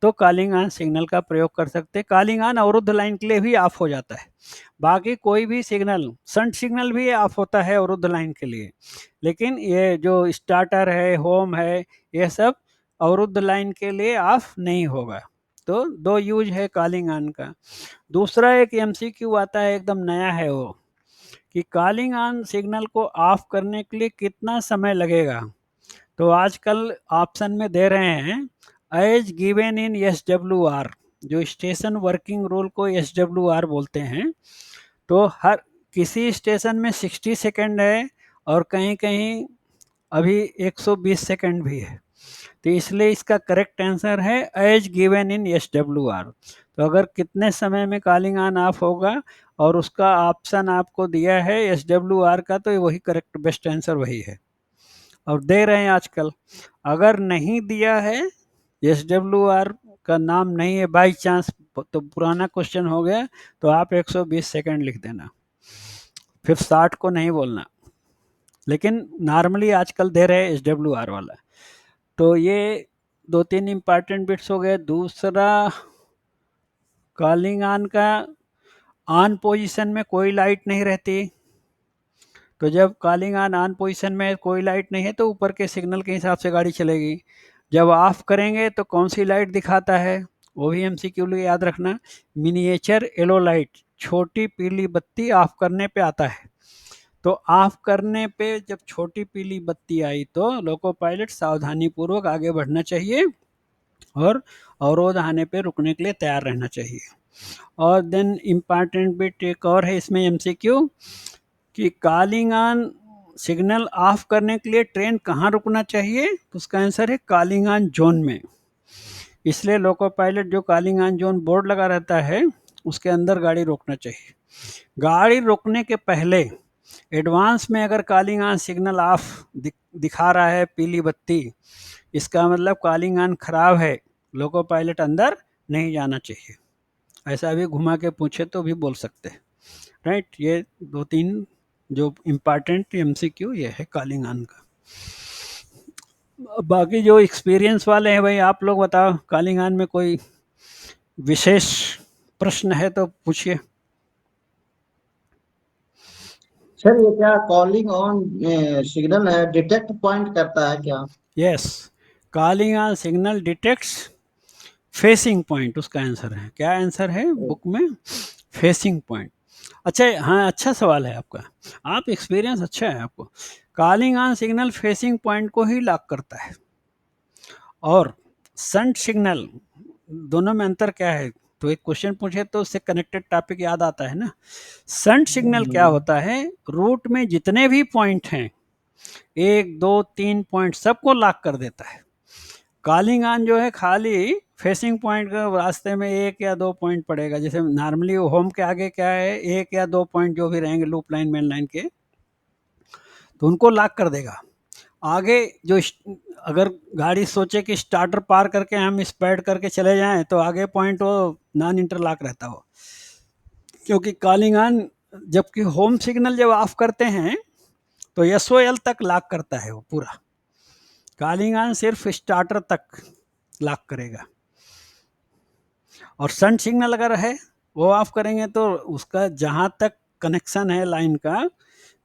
तो कॉलिंग ऑन सिग्नल का प्रयोग कर सकते हैं। कॉलिंग ऑन अवरुद्ध लाइन के लिए भी ऑफ हो जाता है, बाकी कोई भी सिग्नल, शंट सिग्नल भी ऑफ होता है अवरुद्ध लाइन के लिए, लेकिन ये जो स्टार्टर है, होम है, ये सब अवरुद्ध लाइन के लिए ऑफ नहीं होगा। तो दो यूज है कॉलिंग ऑन का। दूसरा एक एमसीक्यू आता है, एकदम नया है वो, कि कॉलिंग ऑन सिग्नल को ऑफ करने के लिए कितना समय लगेगा। तो आजकल ऑप्शन में दे रहे हैं एज गिवन इन SWR, जो स्टेशन वर्किंग रूल को SWR बोलते हैं। तो हर किसी स्टेशन में 60 सेकंड है, और कहीं कहीं अभी 120 सेकंड भी है, तो इसलिए इसका करेक्ट आंसर है एज गिवन इन SWR। तो अगर कितने समय में कॉलिंग ऑन ऑफ होगा और उसका ऑप्शन आपको दिया है SWR का, तो वही करेक्ट बेस्ट आंसर वही है, और दे रहे हैं आजकल। अगर नहीं दिया है, SWR का नाम नहीं है बाई चांस, तो पुराना क्वेश्चन हो गया, तो आप 120 सेकंड लिख देना, फिर 60 को नहीं बोलना, लेकिन नॉर्मली आजकल दे रहे हैं SWR वाला। तो ये 2-3 इम्पॉर्टेंट बिट्स हो गए। दूसरा, कॉलिंग ऑन का ऑन पोजीशन में कोई लाइट नहीं रहती, तो जब कॉलिंग ऑन पोजीशन में कोई लाइट नहीं है तो ऊपर के सिग्नल के हिसाब से गाड़ी चलेगी। जब ऑफ करेंगे तो कौन सी लाइट दिखाता है, वो भी एमसीक्यू लिए याद रखना, मिनिएचर येलो लाइट, छोटी पीली बत्ती ऑफ करने पे आता है। तो ऑफ करने पे जब छोटी पीली बत्ती आई तो लोको पायलट सावधानी पूर्वक आगे बढ़ना चाहिए और अवरोध आने पे रुकने के लिए तैयार रहना चाहिए। और देन इम्पॉर्टेंट बिट एक और है इसमें एमसीक्यू, कि कॉलिंग ऑन सिग्नल ऑफ करने के लिए ट्रेन कहाँ रुकना चाहिए, तो उसका आंसर है कॉलिंग ऑन जोन में। इसलिए लोको पायलट जो कॉलिंग ऑन जोन बोर्ड लगा रहता है उसके अंदर गाड़ी रोकना चाहिए। गाड़ी रोकने के पहले एडवांस में अगर कॉलिंग ऑन सिग्नल ऑफ दिखा रहा है पीली बत्ती, इसका मतलब कॉलिंग ऑन खराब है, लोको पायलट अंदर नहीं जाना चाहिए। ऐसा भी घुमा के पूछे तो भी बोल सकते हैं, राइट। ये 2-3 जो इम्पॉर्टेंट एमसीक्यू ये है कॉलिंग ऑन का। बाकी जो एक्सपीरियंस वाले हैं भाई, आप लोग बताओ, कॉलिंग ऑन में कोई विशेष प्रश्न है तो पूछिए। सर ये क्या कॉलिंग ऑन सिग्नल है, डिटेक्ट पॉइंट करता है क्या? Yes, calling on signal detects facing point, उसका आंसर है। क्या आंसर है बुक में? Facing point. अच्छा, हाँ, अच्छा सवाल है आपका, आप एक्सपीरियंस अच्छा है आपको। Calling on signal facing point को ही लॉक करता है, और शंट सिग्नल, दोनों में अंतर क्या है? तो एक क्वेश्चन पूछे तो उससे कनेक्टेड टॉपिक याद आता है ना। शंट सिग्नल क्या होता है, रूट में जितने भी पॉइंट हैं, 1, 2, 3 पॉइंट, सबको लॉक कर देता है। कॉलिंग ऑन जो है खाली फेसिंग पॉइंट का रास्ते में 1 या 2 पॉइंट पड़ेगा, जैसे नॉर्मली होम के आगे क्या है, 1 या 2 पॉइंट जो भी रहेंगे लूप लाइन मेन लाइन के, तो उनको लॉक कर देगा। आगे जो अगर गाड़ी सोचे कि स्टार्टर पार करके हम स्पैड करके चले जाएं, तो आगे पॉइंट वो नॉन इंटरलॉक रहता हो, क्योंकि कॉलिंग ऑन, जबकि होम सिग्नल जब ऑफ करते हैं तो SOL तक लॉक करता है वो पूरा, कॉलिंग ऑन सिर्फ स्टार्टर तक लॉक करेगा। और शंट सिग्नल अगर है वो ऑफ करेंगे तो उसका जहाँ तक कनेक्शन है लाइन का,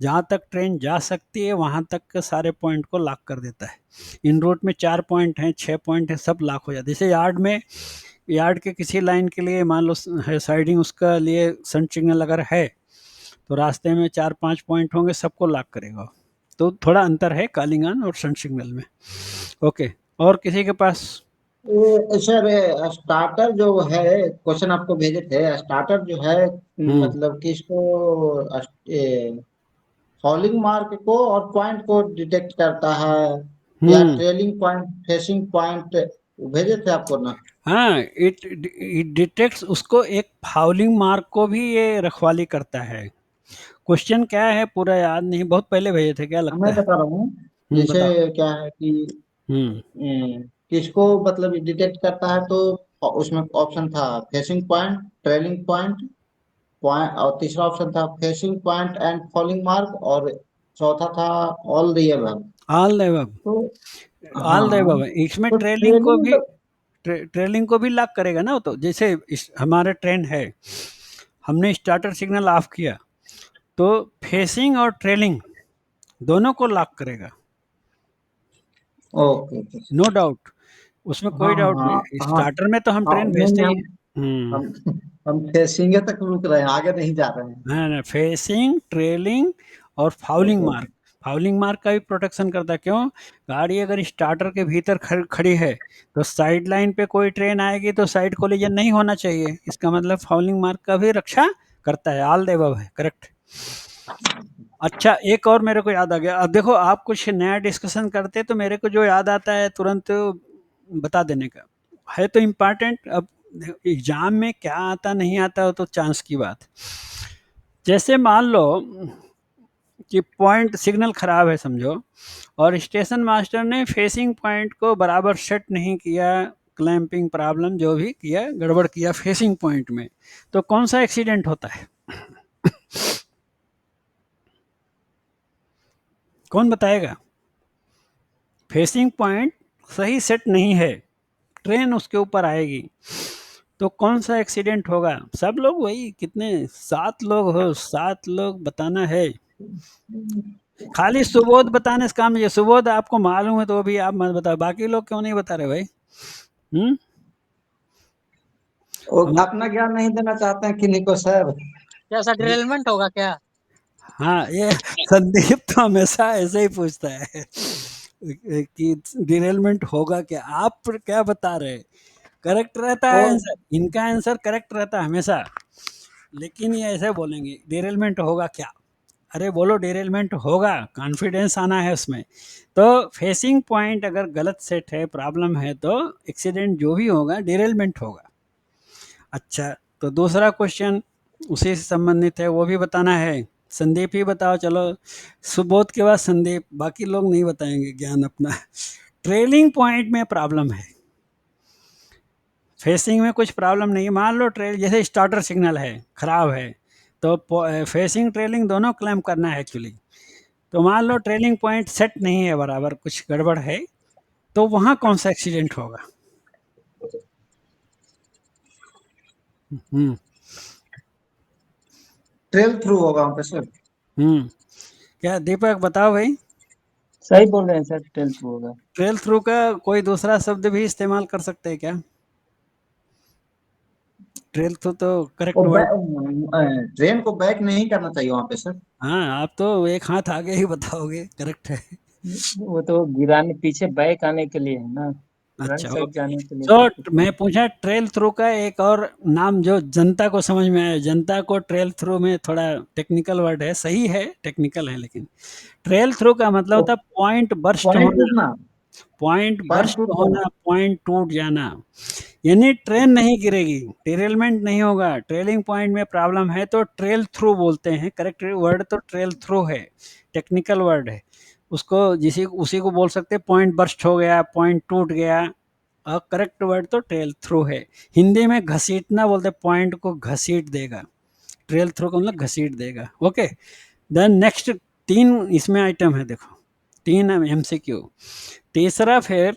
जहाँ तक ट्रेन जा सकती है वहाँ तक के सारे पॉइंट को लॉक कर देता है। इन रूट में 4 पॉइंट हैं, 6 पॉइंट हैं, सब लॉक हो जाते हैं। जैसे यार्ड के किसी लाइन के लिए मान लो है साइडिंग, उसका लिए सन सिग्नल अगर है तो रास्ते में 4-5 पॉइंट होंगे, सबको लॉक करेगा। तो थोड़ा अंतर है कालिंगन और सन सिग्नल में। ओके, और किसी के पास? सर स्टार्टर जो है, क्वेश्चन आपको भेजे थे, स्टार्टर जो है मतलब कि इसको फॉलिंग मार्क को और पॉइंट को डिटेक्ट करता है या ट्रेलिंग पॉइंट, फेसिंग पॉइंट, भेजे थे आपको ना? हाँ, इट डिटेक्ट्स उसको, एक फाउलिंग मार्क को भी ये रखवाली करता है। क्वेश्चन क्या है पूरा याद नहीं, बहुत पहले भेजे थे, क्या लगता मैं है? बता रहा हूँ, जैसे बताओ। क्या है कि किसको मतलब डिटेक्ट करता है, तो उसमें ऑप्शन था फेसिंग पॉइंट, ट्रेलिंग पॉइंट, और तीसरा ऑप्शन था facing point and falling mark, और चौथा था all the above. All the above, तो ऑल द हाँ, अबव। इसमें तो ट्रेलिंग को ट्रेलिंग भी ट्रेलिंग को भी लॉक करेगा ना। वो तो जैसे हमारा ट्रेन है, हमने स्टार्टर सिग्नल ऑफ किया तो फेसिंग और ट्रेलिंग दोनों को लॉक करेगा, ओके ओके। नो डाउट, उसमें हाँ कोई डाउट हाँ नहीं। हाँ स्टार्टर में तो हम हाँ, ट्रेन नहीं भेजते ही हम हैं। हम हम फेसिंग तक रुक रहे हैं, आगे नहीं जा रहे हैं। ना फेसिंग, ट्रेलिंग और fouling okay mark. Fouling mark का भी प्रोटेक्शन करता है। क्यों? गाड़ी अगर स्टार्टर के भीतर खड़ी है तो साइड लाइन पे कोई ट्रेन आएगी तो साइड कोलिजन नहीं होना चाहिए, इसका मतलब फाउलिंग मार्क का भी रक्षा करता है। ऑल द अबव है करेक्ट। अच्छा, एक और मेरे को याद आ गया। अब देखो, आप कुछ नया डिस्कशन करते तो मेरे को जो याद आता है तुरंत बता देने का है, तो इम्पॉर्टेंट। अब एग्जाम में क्या आता नहीं आता हो तो चांस की बात। जैसे मान लो कि पॉइंट सिग्नल खराब है समझो, और स्टेशन मास्टर ने फेसिंग पॉइंट को बराबर सेट नहीं किया, क्लैंपिंग प्रॉब्लम जो भी किया, गड़बड़ किया फेसिंग पॉइंट में, तो कौन सा एक्सीडेंट होता है? कौन बताएगा? फेसिंग पॉइंट सही सेट नहीं है, ट्रेन उसके ऊपर आएगी, तो कौन सा एक्सीडेंट होगा? सब लोग वही, कितने 7 लोग हो, 7 लोग बताना है। खाली सुबोध बताने से काम नहीं है। सुबोध आपको मालूम है तो भी आप मत बताओ, बाकी लोग क्यों नहीं बता रहे भाई? वो अपना ज्ञान नहीं देना चाहते हैं किन्हीं को सर। क्या सर डिरेलमेंट होगा क्या? हाँ, ये संदीप तो हमेशा ऐसे ही पूछता है कि डिरेलमेंट होगा क्या। आप क्या बता रहे? करेक्ट रहता है और आंसर, इनका आंसर करेक्ट रहता है हमेशा, लेकिन ये ऐसे बोलेंगे डिरेलमेंट होगा क्या। अरे बोलो डिरेलमेंट होगा, कॉन्फिडेंस आना है उसमें। तो फेसिंग पॉइंट अगर गलत सेट है, प्रॉब्लम है, तो एक्सीडेंट जो भी होगा डिरेलमेंट होगा। अच्छा, तो दूसरा क्वेश्चन उसी से संबंधित है, वो भी बताना है। संदीप ही बताओ, चलो सुबोध के बाद संदीप, बाकी लोग नहीं बताएंगे ज्ञान अपना। ट्रेलिंग पॉइंट में प्रॉब्लम है, फेसिंग में कुछ प्रॉब्लम नहीं है। मान लो ट्रेल जैसे स्टार्टर सिग्नल है, खराब है, तो फेसिंग ट्रेलिंग दोनों क्लेम करना है एक्चुअली। तो मान लो ट्रेलिंग पॉइंट सेट नहीं है बराबर, कुछ गड़बड़ है, तो वहाँ कौन सा एक्सीडेंट होगा? हम्म ट्रेल थ्रू होगा वहाँ पे सर। क्या दीपक बताओ भाई? सही बोल रहे हैं सर, 12th होगा। ट्रेल थ्रू का कोई दूसरा शब्द भी इस्तेमाल कर सकते हैं क्या? ट्रेल थ्रू तो करेक्ट वो वर्ड। ट्रेन को बैक नहीं करना चाहिए वहाँ पे सर। हाँ, आप तो एक हाथ आगे ही बताओगे, करेक्ट है। वो तो गिराने पीछे बैक आने के लिए है ना, फ्रंट अच्छा, साइड ओके। जाने के लिए सब कुछ तो है। मैं पूछा ट्रेल थ्रू का एक और नाम जो जनता को समझ में आया। जनता को ट्रेल थ्रू में थोड़ा टेक्निकल वर्ड है, सही है, टेक्निकल है, लेकिन ट्रेल थ्रू का मतलब वो होता है पॉइंट बर्स्ट पॉइंट होना। टूटना, पॉइंट पॉइंट बर्स्ट टूट जाना। होना, पॉइंट टूट जाना, यानी ट्रेन नहीं गिरेगी, डिरेलमेंट नहीं होगा। ट्रेलिंग पॉइंट में प्रॉब्लम है तो ट्रेल थ्रू बोलते हैं, करेक्ट वर्ड तो ट्रेल थ्रू है, टेक्निकल वर्ड है। उसको उसी को बोल सकते हैं पॉइंट बर्स्ट हो गया, पॉइंट टूट गया, और करेक्ट वर्ड तो ट्रेल थ्रू है। हिंदी में घसीटना बोलते, पॉइंट को घसीट देगा, ट्रेल थ्रू को मतलब घसीट देगा। ओके, देन नेक्स्ट 3 इसमें आइटम है, देखो 3 MCQ। तीसरा फिर,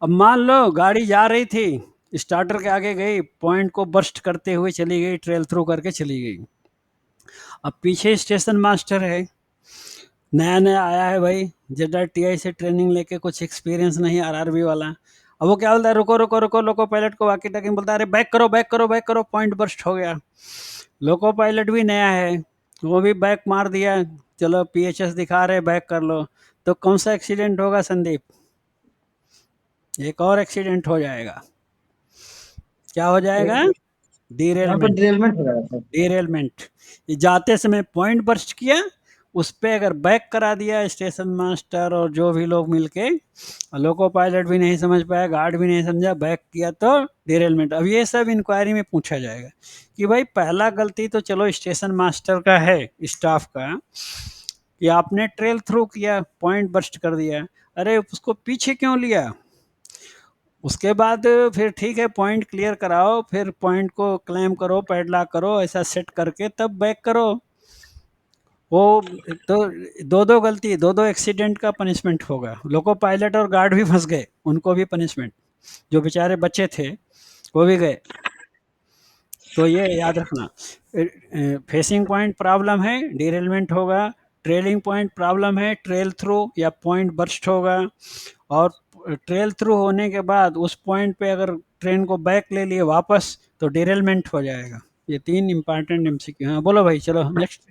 अब मान लो गाड़ी जा रही थी, स्टार्टर के आगे गई, पॉइंट को बर्स्ट करते हुए चली गई, ट्रेल थ्रू करके चली गई। अब पीछे स्टेशन मास्टर है, नया आया है भाई, ZRTI से ट्रेनिंग लेके कुछ एक्सपीरियंस नहीं, RRB वाला। अब वो क्या बोलता है, रुको रुको रुको, लोको पायलट को वाकी टाकी बोलता है, अरे बैक करो बैक करो बैक करो, पॉइंट बर्स्ट हो गया। लोको पायलट भी नया है, वो भी बैक मार दिया, चलो PHS दिखा रहे बैक कर लो, तो कौन सा एक्सीडेंट होगा संदीप? एक और एक्सीडेंट हो जाएगा। क्या हो जाएगा? यहाँ पर डीरेलमेंट। डिरेलमेंट हो रहा था। डीरेलमेंट, जाते समय पॉइंट बर्स्ट किया, उस पे अगर बैक करा दिया स्टेशन मास्टर और जो भी लोग मिलके, लोको पायलट भी नहीं समझ पाया, गार्ड भी नहीं समझा, बैक किया तो डिरेलमेंट। अब ये सब इंक्वायरी में पूछा जाएगा कि भाई पहला गलती तो चलो स्टेशन मास्टर का है, स्टाफ का, कि आपने ट्रेल थ्रू किया, पॉइंट बर्स्ट कर दिया, अरे उसको पीछे क्यों लिया? उसके बाद फिर ठीक है, पॉइंट क्लियर कराओ, फिर पॉइंट को क्लेम करो, पैडलॉक करो, ऐसा सेट करके तब बैक करो। वो तो दो दो गलती, दो दो एक्सीडेंट का पनिशमेंट होगा। लोको पायलट और गार्ड भी फंस गए, उनको भी पनिशमेंट, जो बेचारे बच्चे थे वो भी गए। तो ये याद रखना, फेसिंग पॉइंट प्रॉब्लम है, डिरेलमेंट होगा। ट्रेलिंग पॉइंट प्रॉब्लम है, ट्रेल थ्रू या पॉइंट बर्स्ट होगा। और ट्रेल थ्रू होने के बाद उस पॉइंट पे अगर ट्रेन को बैक ले लिए वापस, तो डिरेलमेंट हो जाएगा। ये 3 इंपॉर्टेंट MCQ। हाँ बोलो भाई, चलो नेक्स्ट।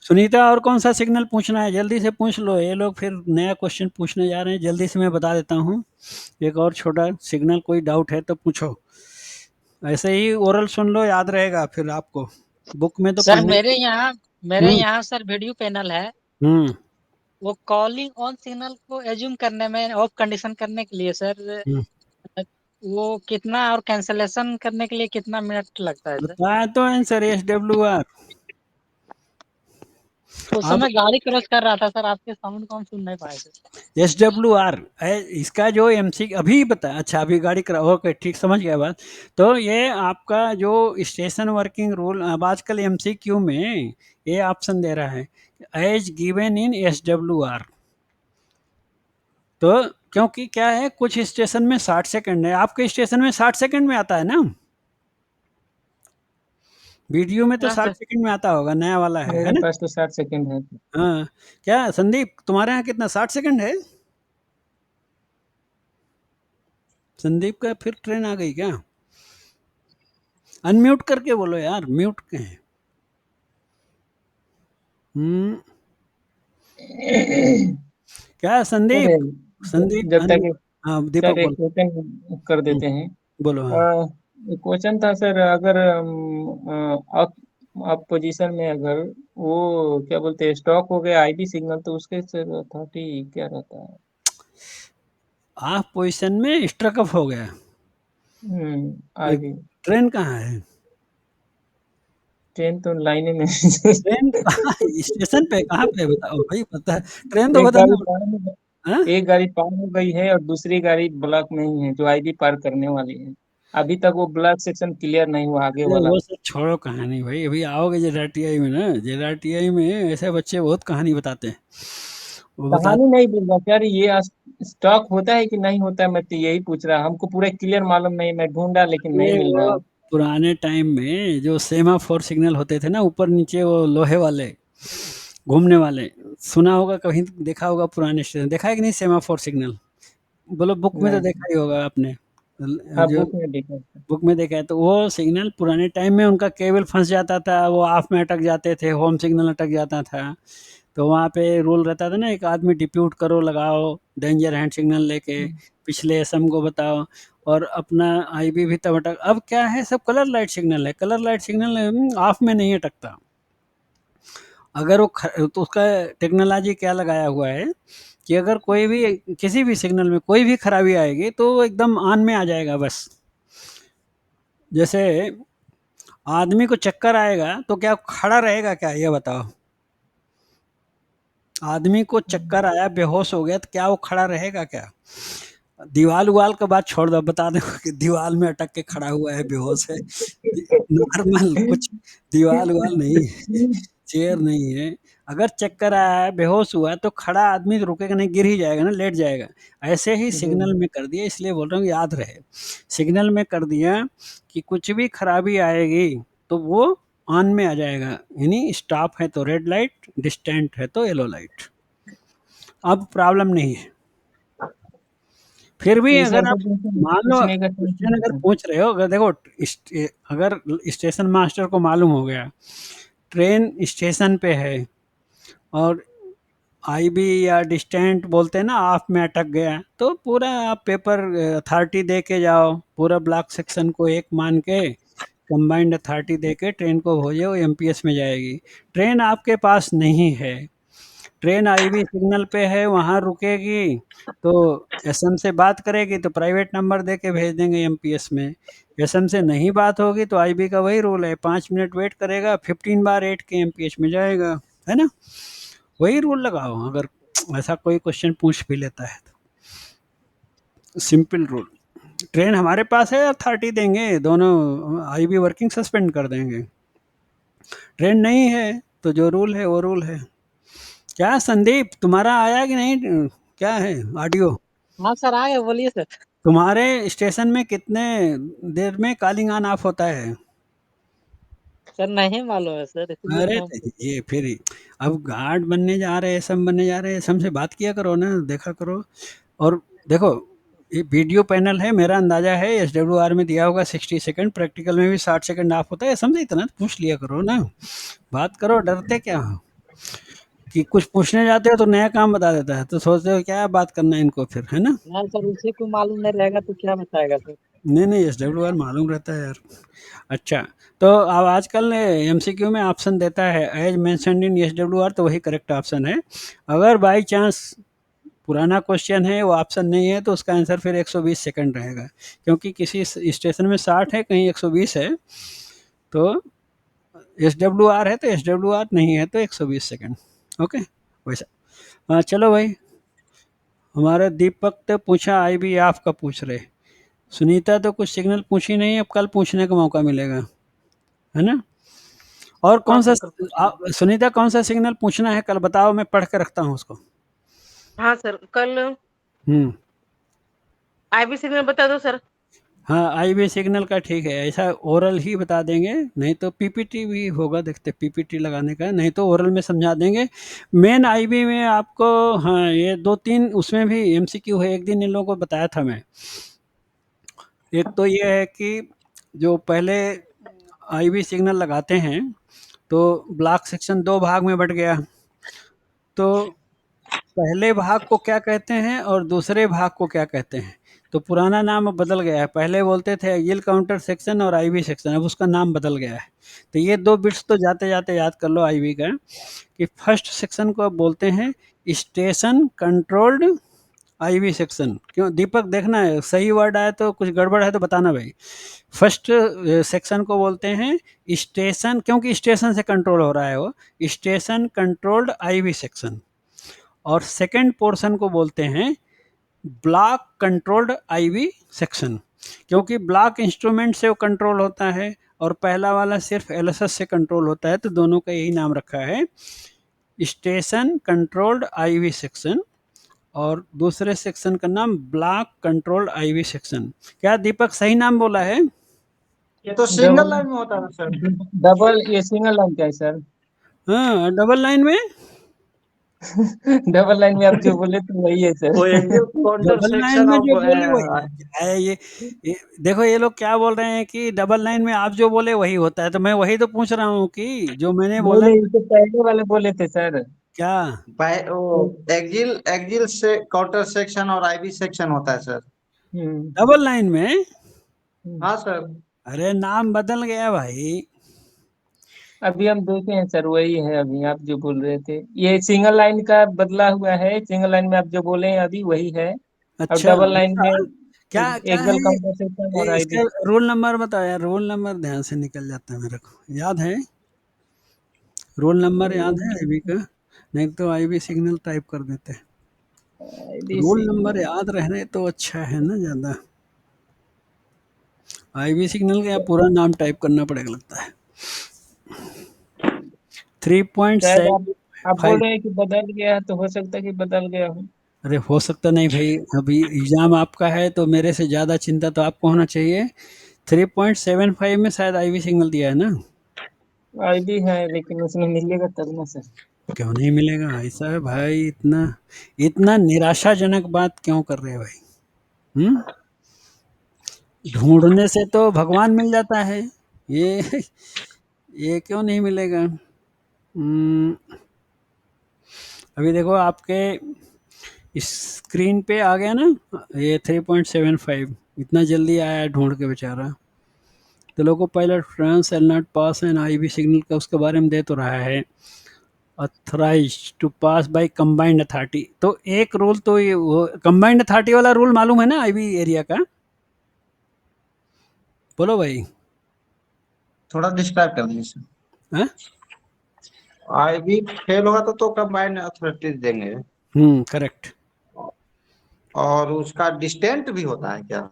सुनीता, और कौन सा सिग्नल पूछना है? जल्दी से पूछ लो, ये लोग फिर नया क्वेश्चन पूछने जा रहे हैं, जल्दी से मैं बता देता हूँ। एक और छोटा सिग्नल, कोई डाउट है तो पूछो। ऐसे ही ओरल सुन लो, याद रहेगा फिर आपको, बुक में तो सर पढ़ने। मेरे हम्म यहाँ सर वीडियो पैनल है, हम्म वो कॉलिंग ऑन सिग्नल को एज्यूम करने में, ऑफ कंडीशन करने के लिए सर, हम्म। वो कितना, और कैंसलेशन करने के लिए कितना मिनट लगता है सर? बताया तो आंसर SWR। उस अब समय गाड़ी क्रॉस कर रहा था सर, आपके साउंड को हम सुन नहीं पाए थे। SWR इसका जो MC अभी बता, अच्छा अभी गाड़ी करा, ओके ठीक, समझ गया बात। तो ये आपका जो स्टेशन वर्किंग रूल, अब आजकल MCQ में ये ऑप्शन दे रहा है, एज गिवन इन SWR। तो क्योंकि क्या है, कुछ स्टेशन में 60 सेकंड है, आपके स्टेशन में 60 सेकंड में आता है ना? वीडियो में तो हाँ 60 सर। सेकंड में आता होगा, नया वाला है मेरे ना? पास तो 60 सेकंड है। हाँ, क्या संदीप तुम्हारे यहाँ कितना, 60 सेकंड है? संदीप का फिर ट्रेन आ गई क्या? अनम्यूट करके बोलो यार, म्यूट के हैं। क्या संदीप? सर संदीप जब तक हाँ दीपक सर एक बोलो। क्वेश्चन कर देते हैं। बोलो हाँ। एक क्वेश्चन था सर, अगर अप अप पोजीशन में अगर वो क्या बोलते हैं, स्टॉक हो गया आईबी सिग्नल, तो उसके सर अथॉरिटी क्या रहता है? ऑफ पोजीशन में स्ट्रक अप हो गया, आईबी ट्रेन कहाँ है? ट्रेन तो लाइन में ट्रेन कहाँ है? स्टेशन पे कहाँ पे बताओ भाई, पता है ट्रेन तो एक गाड़ी बदलना पार हो हाँ? एक गाड़ी पार हो गई है और दूसरी गाड़ी ब्लॉक में ही है, जो आईबी पार करने वाली है। अभी तक वो ब्लॉक सेक्शन क्लियर नहीं हुआ, आगे अरे वाला। वो सब छोड़ो कहानी भाई, अभी आओगे JRTI में ना, JRTI में ऐसे बच्चे बहुत कहानी बताते हैं, वो बता। कहानी नहीं बोल रहा यार, ये स्टॉक होता है कि नहीं होता है, मैं तो यही पूछ रहा, हमको पूरा क्लियर मालूम नहीं, मैं ढूंढा लेकिन नहीं ये मिल रहा। वो पुराने टाइम में जो सेमाफोर सिग्नल होते थे ना, ऊपर नीचे वो लोहे वाले घूमने वाले, सुना होगा कहीं, देखा होगा पुराने स्टेशन, देखा है कि नहीं सेमाफोर सिग्नल? बोलो, बुक में तो नहीं। देखा ही होगा आपने, हाँ, जो बुक में देखा था। बुक में देखा है। तो वो सिग्नल पुराने टाइम में उनका केबल फंस जाता था, वो ऑफ में अटक जाते थे, होम सिग्नल अटक जाता था, तो वहाँ पे रूल रहता था ना, एक आदमी डिप्यूट करो, लगाओ डेंजर हैंड सिग्नल लेके, पिछले SM को बताओ, और अपना IB भी तब अटक। अब क्या है, सब कलर लाइट सिग्नल है, कलर लाइट सिग्नल ऑफ में नहीं अटकता। अगर वो तो उसका टेक्नोलॉजी क्या लगाया हुआ है कि अगर कोई भी किसी भी सिग्नल में कोई भी खराबी आएगी तो वो एकदम ऑन में आ जाएगा बस। जैसे आदमी को चक्कर आएगा तो क्या खड़ा रहेगा क्या, ये बताओ? आदमी को चक्कर आया, बेहोश हो गया, तो क्या वो खड़ा रहेगा क्या? दीवाल उवाल का बात छोड़ दो, बता दो कि दीवाल में अटक के खड़ा हुआ है, बेहोश है, नॉर्मल कुछ दीवाल उवाल नहीं है, चेयर नहीं है, अगर चक्कर आया है, बेहोश हुआ है, तो खड़ा आदमी रुकेगा नहीं, गिर ही जाएगा ना, लेट जाएगा। ऐसे ही सिग्नल में कर दिया, इसलिए बोल रहा हूँ याद रहे। सिग्नल में कर दिया कि कुछ भी खराबी आएगी तो वो ऑन में आ जाएगा, यानी स्टॉप है तो रेड लाइट, डिस्टेंट है तो येलो लाइट। अब प्रॉब्लम नहीं है। फिर भी ये अगर सर आप को मान लो पूछने का क्वेश्चन अगर था। पूछ रहे हो, अगर देखो अगर स्टेशन मास्टर को मालूम हो गया ट्रेन स्टेशन पे है और आईबी या डिस्टेंट बोलते हैं ना, ऑफ में अटक गया, तो पूरा आप पेपर अथॉरिटी दे के जाओ, पूरा ब्लॉक सेक्शन को एक मान के कंबाइंड अथॉरिटी दे के ट्रेन को भेजो, एमपीएस में जाएगी। ट्रेन आपके पास नहीं है, ट्रेन आईवी सिग्नल पे है, वहाँ रुकेगी तो एसएम से बात करेगी तो प्राइवेट नंबर दे के भेज देंगे एमपीएस में। एसएम से नहीं बात होगी तो आईबी का वही रूल है, 5 मिनट वेट करेगा, 15 बार 8 के एमपीएस में जाएगा, है ना। वही रूल लगाओ अगर ऐसा कोई क्वेश्चन पूछ भी लेता है तो। Simple rule. ट्रेन हमारे पास है, अथॉरिटी देंगे, दोनों आईबी वर्किंग सस्पेंड कर देंगे। ट्रेन नहीं है तो जो रूल है वो रूल है। क्या संदीप, तुम्हारा आया कि नहीं, क्या है ऑडियो? हाँ सर आ गए, बोलिए सर। तुम्हारे स्टेशन में कितने देर में कॉलिंग ऑन ऑफ होता है? सर नहीं मालूम है सर, इसलिए अरे तो हम पूछ- ये फिर अब गार्ड बनने जा रहे हैं, सब बनने जा रहे हैं, सबसे बात किया करो ना, देखा करो। और देखो ये वीडियो पैनल है, मेरा अंदाजा है एसडब्ल्यूआर में दिया होगा 60 सेकंड, प्रैक्टिकल में भी 60 सेकंड ऑफ होता है, समझे, इतना पूछ लिया करो ना, बात करो, डरते क्या हो कि कुछ पूछने जाते हो तो नया काम बता देता है, तो सोचते हो क्या बात करना है इनको फिर, है ना। नहीं सर, उसी को मालूम नहीं रहेगा तो क्या बताएगा सर। नहीं एसडब्ल्यूआर मालूम रहता है यार। अच्छा, तो अब आजकल एमसीक्यू में ऑप्शन देता है एज मेंशन्ड इन एसडब्ल्यूआर, तो वही करेक्ट ऑप्शन है। अगर बाई चांस पुराना क्वेश्चन है वो ऑप्शन नहीं है तो उसका आंसर फिर 120 सेकंड रहेगा, क्योंकि किसी स्टेशन में 60 है, कहीं 120 है, तो एसडब्ल्यूआर है तो एसडब्ल्यूआर, नहीं है तो 120 सेकंड। ओके वैसा। हाँ चलो भाई, हमारे दीपक तो पूछा, आई भी आपका पूछ रहे, सुनीता तो कुछ सिग्नल पूछी नहीं, अब कल पूछने का मौका मिलेगा, है ना। और हाँ कौन सा सर कल पूछिए। सुनीता कौन सा सिग्नल पूछना है कल बताओ, मैं पढ़ के रखता हूँ उसको। हाँ सर कल हम्म। आईबी सिग्नल बता दो सर। हाँ आईबी सिग्नल का ठीक है, ऐसा ओरल ही बता देंगे, नहीं तो पीपीटी भी होगा, देखते पीपीटी लगाने का, नहीं तो ओरल में समझा देंगे। मेन आईबी में आपको, हाँ ये 2-3 उसमें भी एमसीक्यू है, एक दिन इन लोगों को बताया था मैं। एक तो ये है कि जो पहले आईबी सिग्नल लगाते हैं तो ब्लॉक सेक्शन 2 भाग में बट गया, तो पहले भाग को क्या कहते हैं और दूसरे भाग को क्या कहते हैं, तो पुराना नाम अब बदल गया है, पहले बोलते थे एगिल काउंटर सेक्शन और आईबी सेक्शन, अब उसका नाम बदल गया है। तो ये 2 बिट्स तो जाते जाते याद कर लो आईबी का, कि फर्स्ट सेक्शन को अब बोलते हैं स्टेशन कंट्रोल्ड आईबी सेक्शन। क्यों दीपक, देखना है सही वर्ड आया तो, कुछ गड़बड़ है तो बताना भाई। फर्स्ट सेक्शन को बोलते हैं स्टेशन, क्योंकि स्टेशन से कंट्रोल हो रहा है वो, स्टेशन कंट्रोल्ड आईबी सेक्शन। और सेकंड पोर्शन को बोलते हैं ब्लॉक कंट्रोल्ड आईवी सेक्शन, क्योंकि ब्लॉक इंस्ट्रूमेंट से वो कंट्रोल होता है और पहला वाला सिर्फ एलएसएस से कंट्रोल होता है, तो दोनों का यही नाम रखा है स्टेशन कंट्रोल्ड आईवी सेक्शन, और दूसरे सेक्शन का नाम ब्लॉक कंट्रोल्ड आईवी सेक्शन। क्या दीपक सही नाम बोला है? ये तो सिंगल लाइन में होता है सर। डबल, ये सिंगल लाइन का है सर। हाँ डबल लाइन में, डबल लाइन में आप जो बोले तो वही है सर। वो angle counter double line section में जो ऑफ बोले वही है ये देखो ये लोग क्या बोल रहे हैं कि डबल लाइन में आप जो बोले वही होता है, तो मैं वही तो पूछ रहा हूँ कि जो मैंने नहीं बोला। नहीं, इससे पहले वाले बोले थे सर। क्या वो एक्जिल एक्जिल से काउंटर सेक्शन और आईबी सेक्शन होता है सर। हम्म। डबल लाइन में? हाँ सर। अरे नाम बदल गया भाई। अभी हम देखे हैं सर, वही है अभी आप जो बोल रहे थे, ये सिंगल लाइन का बदला हुआ है, सिंगल लाइन में आप जो बोले हैं अभी वही है। और अच्छा डबल लाइन ऐसा? में क्या क्या है एक्सल काउंटर सेक्शन और आईबी। इसका रोल नंबर बताओ यार, रोल नंबर ध्यान से निकल जाता है मेरे को, याद है रोल नंबर, याद है आईबी का? नहीं तो आईबी सिग्नल टाइप कर देते हैं, आईबी रोल नंबर सिग्नल। याद रहने तो अच्छा है ना ज़्यादा। आईबी सिग्नल का पूरा नाम टाइप करना पड़ेगा लगता है। शायद आप बोल 3.75। रहे हैं कि बदल गया है, तो हो सकता है कि बदल गया हो। अरे हो सकता नहीं भाई, अभी एग्जाम आपका है तो मेरे से ज़्यादा चिंता तो आपको होना चाहिए। 3.75 में शायद आईवी सिग्नल दिया है ना। आईडी है लेकिन उसमें मिलेगा तब ना सर। क्यों नहीं मिलेगा? ऐसा है भाई, इतना इतना निराशाजनक बात क्यों कर रहे हैं भाई? ढूंढने से तो भगवान मिल जाता है। ये ये क्यों नहीं मिलेगा? हम्म, अभी देखो आपके स्क्रीन पे आ गया ना, ये 3.75 इतना जल्दी आया है ढूंढ के बेचारा। तो लोगों पायलट फ्रांस L not pass and IB signal का उसके बारे में दे तो रहा है, authorise to pass by combined authority. तो एक रूल तो ये वो कंबाइंड अथॉरिटी वाला रूल मालूम है ना आईबी एरिया का? बोलो भाई। थोड़ा डिस्क्राइब कर दीजिए सर। हाँ? आईबी फेल होगा तो कंबाइंड अथॉरिटीज देंगे। करेक्ट। और उसका डिस्टेंट भी होता है क्या?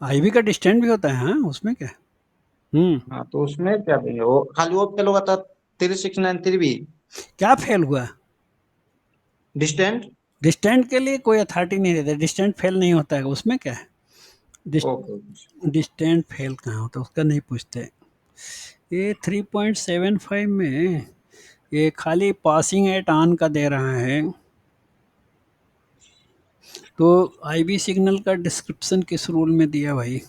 आईबी का डिस्टेंस भी होता है, हाँ उसमें क्या। हम्म हाँ, तो उसमें क्या देंगे? वो खाली वो फेल होगा तो 3693 भी क्या फेल हुआ? डिस्टेंट। डिस्टेंट के लिए कोई अथॉरिटी नहीं देता, डिस्टेंट फेल नहीं होता है उसमें क्या है। ओके। डिस्टेंट फेल कहाँ होता है उसका नहीं पूछते। ये 3.75 में ये खाली पासिंग एट ऑन का दे रहा है। तो आईबी सिग्नल का डिस्क्रिप्शन किस रूल में दिया भाई?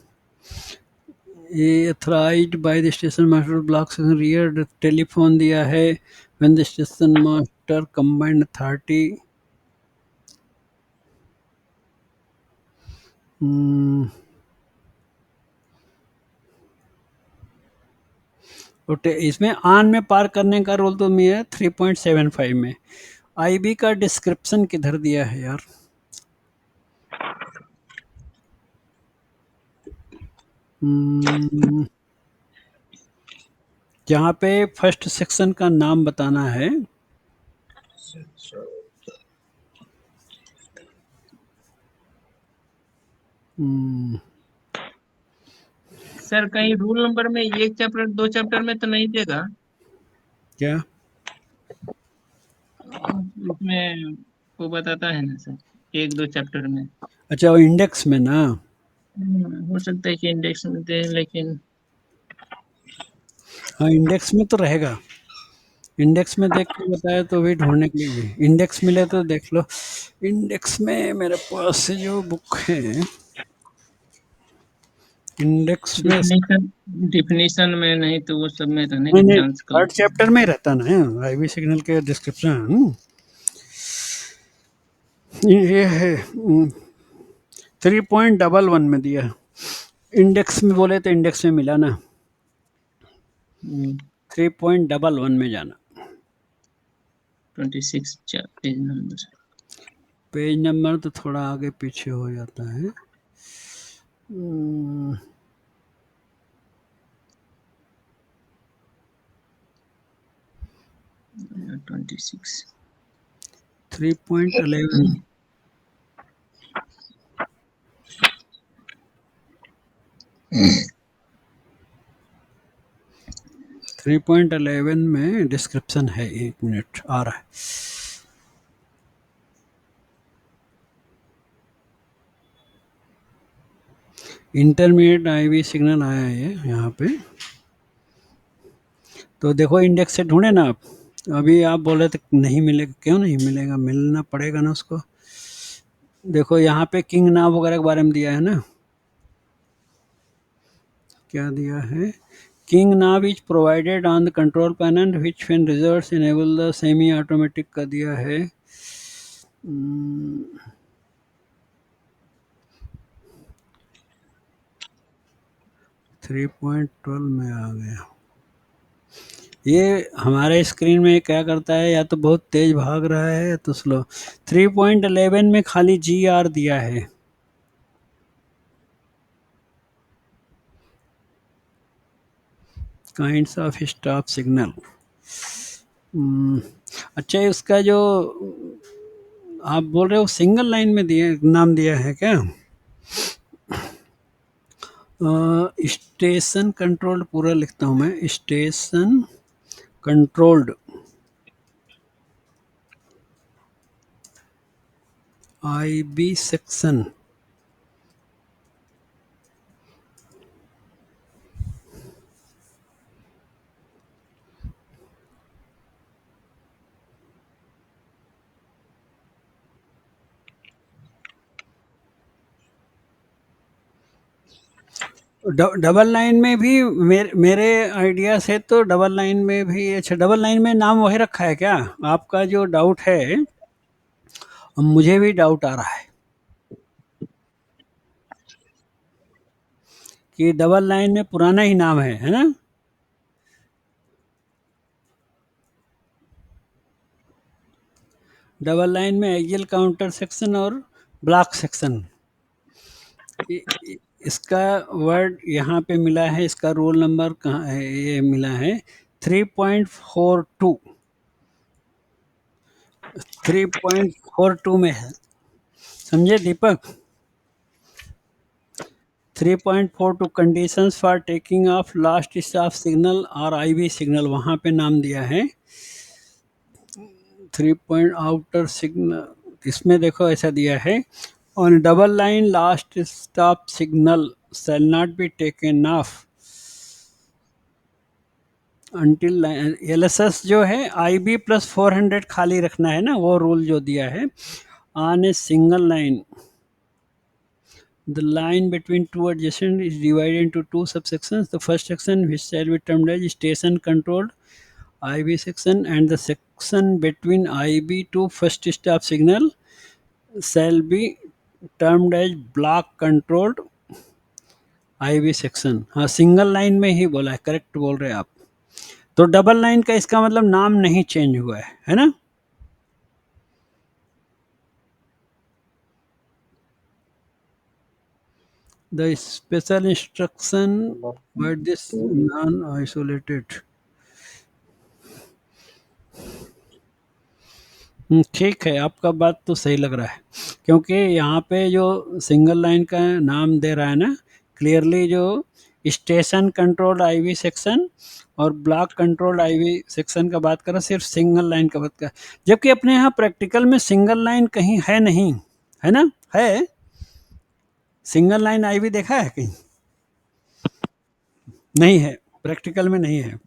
ये authorized by the station master block section rear telephone दिया है, when the station master combined authority. इसमें ऑन में पार करने का रूल तो मैं है 3.75 में। आईबी का डिस्क्रिप्शन किधर दिया है यार? हम्म, जहाँ पे फर्स्ट सेक्शन का नाम बताना है। हम्म, सर कहीं रूल नंबर में एक चैप्टर 2 चैप्टर में तो नहीं देगा? क्या? उसमें वो बताता है ना सर, 1-2 चैप्टर में। अच्छा, वो इंडेक्स में ना। हो सकता है कि इंडेक्स में दे, लेकिन हाँ, इंडेक्स में तो रहेगा। इंडेक्स में देख के बताया तो भी ढूंढने के लिए भी इंडेक्स मिले तो देख लो। इंडेक्स में मेरे पास जो बुक है, इंडेक्स में डिफिनेशन डिफिनेशन में नहीं तो वो सब में रहने का नहीं नहीं, चांस कम। थर्ड चैप्टर में ही रहता ना आईवी सिग्नल के डिस्क्रिप्शन। ये है 3.11 में दिया है। इंडेक्स में बोले तो इंडेक्स में मिला ना। 3.11 में जाना। 26 पेज नंबर। पेज नंबर तो थोड़ा आगे पीछे हो जाता है। हम्म, 26। 3.11 3.11 में डिस्क्रिप्शन है। 1 मिनट आ रहा है। इंटरमीडिएट आईवी सिग्नल आया है यहाँ पे। तो देखो इंडेक्स से ढूंढे ना आप। अभी आप बोल रहे थे नहीं मिलेगा, क्यों नहीं मिलेगा? मिलना पड़ेगा ना उसको। देखो यहाँ पे किंग नाव वगैरह के बारे में दिया है ना। क्या दिया है? King now is provided on the control panel which when results enable the semi automatic का दिया है। 3.12 में आ गया। ये हमारे स्क्रीन में क्या करता है, या तो बहुत तेज भाग रहा है या तो स्लो। 3.11 में खाली जी आर दिया है। Kinds of stop signal. अच्छा, उसका जो आप बोल रहे हो सिंगल लाइन में दिया नाम दिया है क्या? स्टेशन कंट्रोल्ड पूरा लिखता हूँ मैं, station controlled IB section. Double line में भी मेरे आइडिया से तो डबल लाइन में भी, अच्छा डबल लाइन में नाम वही रखा है क्या? आपका जो डाउट है मुझे भी डाउट आ रहा है कि डबल लाइन में पुराना ही नाम है ना? डबल लाइन में एक्सियल काउंटर सेक्शन और ब्लॉक सेक्शन, इसका वर्ड यहाँ पे मिला है, इसका रोल नंबर कहाँ है? ये मिला है 3.42, 3.42 में है, समझे दीपक? 3.42 conditions for taking of last stop signal और आईवी सिग्नल, वहाँ पे नाम दिया है 3 आउटर सिग्नल, इसमें देखो ऐसा दिया है on double line last stop signal shall not be taken of until LSS जो है आईबी प्लस 400 खाली रखना है ना, वो रूल जो दिया है on a single line the line between two adjacent is divided into two subsections. The first section which shall be termed as station controlled IB section and the section between IB to first stop signal shall be termed as block controlled IB section. हाँ single line में ही बोला है, correct बोल रहे हैं आप। तो double line का इसका मतलब नाम नहीं चेंज हुआ है ना? The special instruction but this non-isolated, ठीक है, आपका बात तो सही लग रहा है, क्योंकि यहाँ पे जो सिंगल लाइन का नाम दे रहा है ना, क्लियरली जो स्टेशन कंट्रोल्ड आईवी सेक्शन और ब्लॉक कंट्रोल्ड आईवी सेक्शन का बात कर रहा है, सिर्फ सिंगल लाइन का बात कर, जबकि अपने यहाँ प्रैक्टिकल में सिंगल लाइन कहीं है नहीं, है ना? है सिंगल लाइन आईवी देखा है कहीं? नहीं है, प्रैक्टिकल में नहीं है।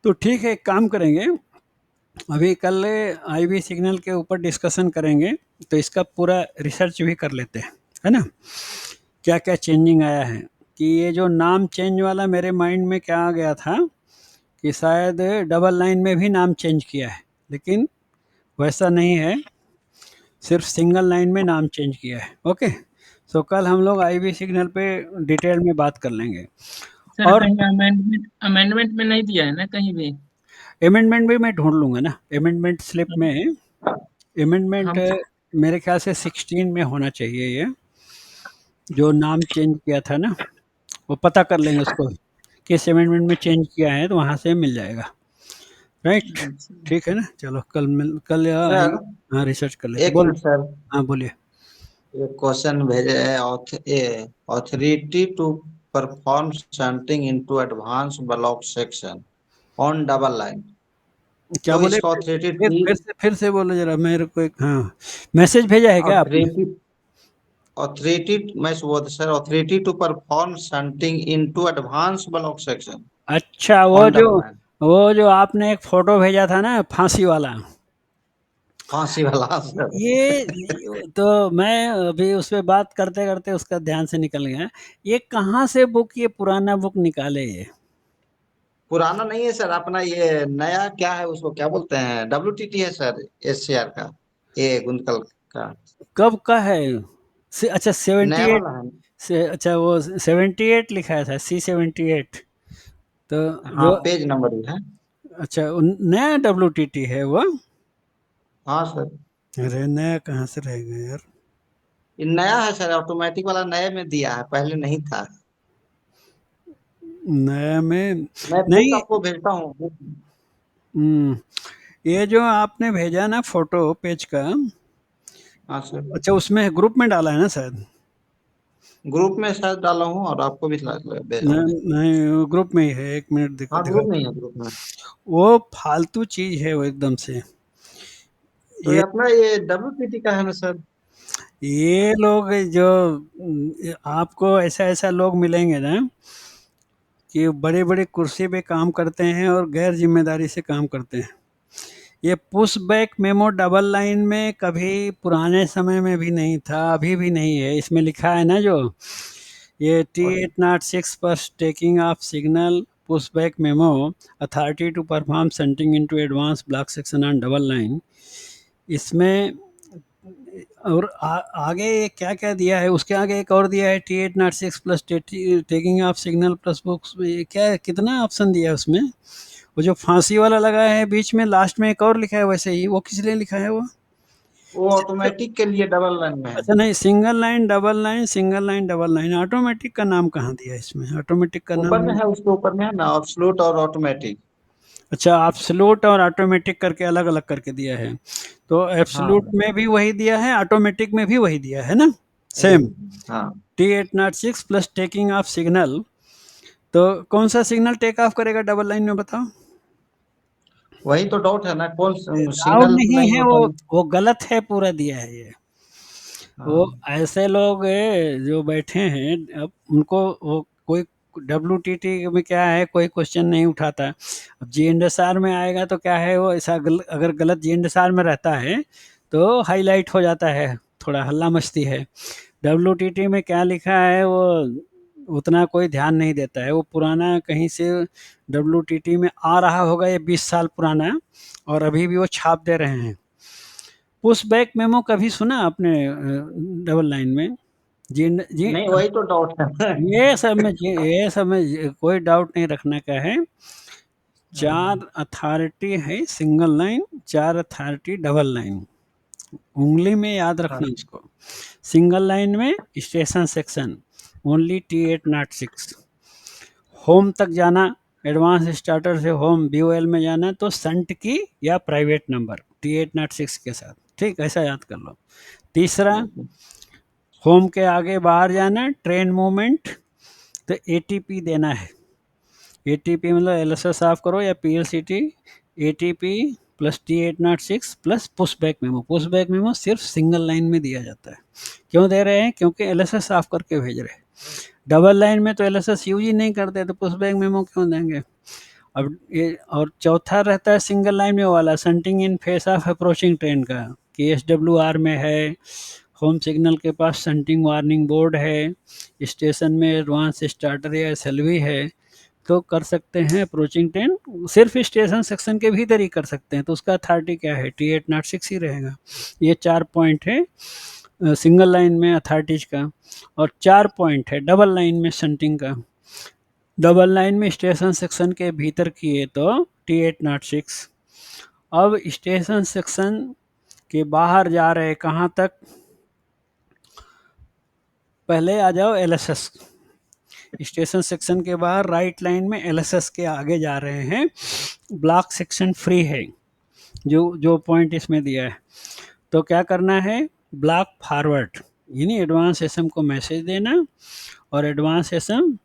तो ठीक है, एक काम करेंगे, अभी कल आईवी सिग्नल के ऊपर डिस्कशन करेंगे, तो इसका पूरा रिसर्च भी कर लेते हैं, है ना? क्या क्या चेंजिंग आया है, कि ये जो नाम चेंज वाला मेरे माइंड में क्या आ गया था कि शायद डबल लाइन में भी नाम चेंज किया है, लेकिन वैसा नहीं है, सिर्फ सिंगल लाइन में नाम चेंज किया है। ओके, सो कल हम लोग आईवी सिग्नल पे डिटेल में बात कर लेंगे। सर और कहीं अमेंडमेंट में नहीं दिया है ना कहीं भी? अमेंडमेंट भी मैं ढूंढ लूंगा ना, अमेंडमेंट स्लिप में अमेंडमेंट हम मेरे ख्याल से 16 में होना चाहिए, ये जो नाम चेंज किया था ना, वो पता कर लेंगे उसको किस अमेंडमेंट में चेंज किया है, तो वहाँ से मिल जाएगा, राइट? ठीक है ना, चलो कल सर हाँ रिसर्च कर लेते, एक बोल। मिनट सर, हाँ बोलिए। ये क्वेश्चन भेजे है, authority to perform shunting into advance block section on double line. क्या तो बोले? इसका ऑथोरिटी फिर से बोलो जरा, मेरे को एक हाँ मैसेज भेजा है क्या आपने? ऑथोरिटी मैं बोलते sir, authority to perform shunting into advance block section अच्छा, ऑन डबल लाइन। वो जो आपने एक फोटो भेजा था ना फांसी वाला, फांसी वाला सर। ये तो मैं अभी उस पर बात करते करते उसका ध्यान से निकल गया। ये कहाँ से बुक, ये पुराना बुक निकाले ये? पुराना नहीं है सर, अपना ये नया क्या है, उसको क्या बोलते हैं, WTT है सर, SCR का, ये गुंतकल का कब का है? अच्छा नया 78 वाला है। से, अच्छा वो 78 लिखा है था, C78, तो हाँ वो पेज नंबर भी है। अच्छा नया WTT है वो? हाँ सर, अरे नया कहाँ से रहेगा यार? ये नया है सर, ऑटोमेटिक वाला नए में दिया है, पहले नहीं था। नया में मैं बुक नहीं। आपको भेजता हूँ बुक। ये जो आपने भेजा ना फोटो पेज का, हाँ सर, अच्छा उसमें ग्रुप में डाला है ना शायद? ग्रुप में शायद डाला हूँ और आपको भी भेजा हूँ। नहीं नहीं, ग्रुप में ही है, एक मिनट हाँ दिखा। ग्रुप में ही है, ग्रुप में। वो फालतू चीज है वो एकदम से। तो ये ये अपना ये WTT का है ना सर? ये लोग जो आपको ऐसा ऐसा लोग मिलेंगे ना कि बड़े बड़े कुर्सी पे काम करते हैं और गैर जिम्मेदारी से काम करते हैं। ये push back memo double line में कभी पुराने समय में भी नहीं था, अभी भी नहीं है। इसमें लिखा है ना जो ये T806 पर taking off signal pushback memo authority to perform shunting into advance block section on double line. इसमें और आगे ये क्या क्या दिया है, उसके आगे एक और दिया है T806 plus taking off signal plus books. ये क्या है, कितना ऑप्शन दिया है उसमें? वो जो फांसी वाला लगा है बीच में, लास्ट में एक और लिखा है वैसे ही, वो किस लिए लिखा है वो ऑटोमेटिक के लिए डबल लाइन में है। अच्छा नहीं, single line double line, single line double line, automatic का नाम कहाँ दिया है इसमें? ऑटोमेटिक का ऊपर नाम में है, उसके ऊपर में है ना, एब्सोल्यूट और ऑटोमेटिक। अच्छा, एब्सोल्यूट और ऑटोमेटिक करके अलग अलग करके दिया है। तो एब्सोल्यूट हाँ में भी वही दिया है, ऑटोमेटिक में भी वही दिया है ना, सेम। हाँ, T806 plus taking off signal, तो कौन सा सिग्नल टेक ऑफ करेगा डबल लाइन में, बताओ? वही तो डाउट है ना, कौन डाउट सिंगल नहीं लाइन है, होता है। वो गलत है, पूरा दिया है ये। वो हाँ ऐसे लोग जो बैठे हैं, अब उनको वो कोई WTT में क्या है, कोई क्वेश्चन नहीं उठाता। अब GNSR में आएगा तो क्या है, वो ऐसा अगर गलत GNSR में रहता है तो हाईलाइट हो जाता है, थोड़ा हल्ला मस्ती है। WTT में क्या लिखा है वो उतना कोई ध्यान नहीं देता है। वो पुराना कहीं से WTT में आ रहा होगा, ये 20 साल पुराना, और अभी भी वो छाप दे रहे हैं। पुश बैक मेमो कभी सुना आपने डबल लाइन में? जी जी, नहीं, वही तो डाउट है। ये सब में कोई डाउट नहीं रखने का है। 4 अथॉरिटी है single line, 4 authority double line, उंगली में याद रखना इसको। सिंगल लाइन में station section only T806, home तक जाना, एडवांस स्टार्टर से होम BOL में जाना तो संट की या प्राइवेट नंबर T806 के साथ, ठीक, ऐसा याद कर लो। तीसरा, होम के आगे बाहर जाना, ट्रेन मूवमेंट, तो ATP देना है। ATP मतलब LSS ऑफ करो या PLCT, ATP plus T806 plus push back memo. Push back memo सिर्फ सिंगल लाइन में दिया जाता है। क्यों दे रहे हैं? क्योंकि LSS ऑफ करके भेज रहे हैं। डबल लाइन में तो LSS यूज ही नहीं करते, तो पुश बैक मेमो क्यों देंगे? अब ये, और चौथा रहता है सिंगल लाइन में वाला, shunting in face of approaching train का, कि SWR में है, होम सिग्नल के पास संटिंग वार्निंग बोर्ड है, स्टेशन में एडवांस स्टार्टर या SLV है, तो कर सकते हैं अप्रोचिंग ट्रेन। सिर्फ स्टेशन सेक्शन के भीतर ही कर सकते हैं, तो उसका अथॉरिटी क्या है? T806 ही रहेगा। ये 4 पॉइंट है सिंगल लाइन में अथॉरिटीज का, और 4 पॉइंट है डबल लाइन में संटिंग का। डबल लाइन में स्टेशन सेक्शन के भीतर किए तो T806। अब स्टेशन सेक्शन के बाहर जा रहे कहाँ तक? पहले आ जाओ LSS। स्टेशन सेक्शन के बाहर राइट लाइन में LSS के आगे जा रहे हैं, ब्लॉक सेक्शन फ्री है, जो पॉइंट इसमें दिया है। तो क्या करना है? ब्लॉक फॉरवर्ड, यानी एडवांस एसएम को मैसेज देना, और एडवांस एसएम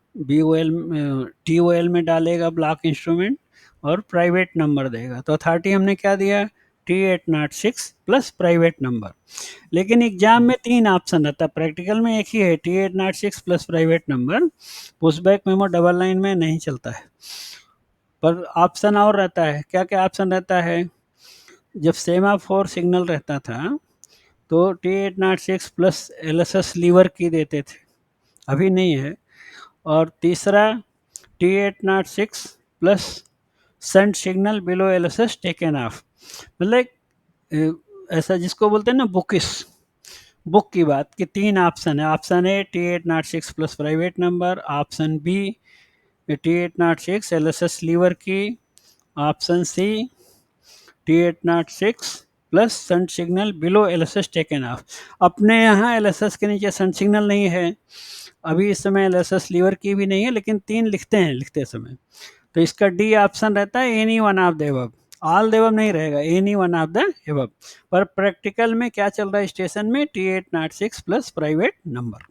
TOL में डालेगा ब्लॉक इंस्ट्रूमेंट और प्राइवेट नंबर देगा। तो अथॉरिटी हमने क्या दिया? T806 plus private number. लेकिन एग्जाम में 3 ऑप्शन रहता है, प्रैक्टिकल में एक ही है, T806 plus private number. Pushback memo double line में नहीं चलता है, पर ऑप्शन और रहता है। क्या क्या ऑप्शन रहता है? जब सेमाफोर सिग्नल रहता था तो T806 प्लस LSS लीवर की देते थे, अभी नहीं है। और तीसरा, T806 plus shunt signal below LSS taken off, मतलब ऐसा जिसको बोलते हैं ना बुक की बात, कि 3 ऑप्शन है। Option A T806 plus private number, option B T806 LSS lever की, option C T806 plus shunt signal below LSS taken off. अपने यहाँ LSS के नीचे सेंट सिग्नल नहीं है अभी इस समय, LSS लीवर की भी नहीं है, लेकिन 3 लिखते हैं लिखते समय। तो इसका डी ऑप्शन रहता है any one of the above. All the above नहीं रहेगा, any one of the above. पर प्रैक्टिकल में क्या चल रहा है स्टेशन में? T806 plus private number.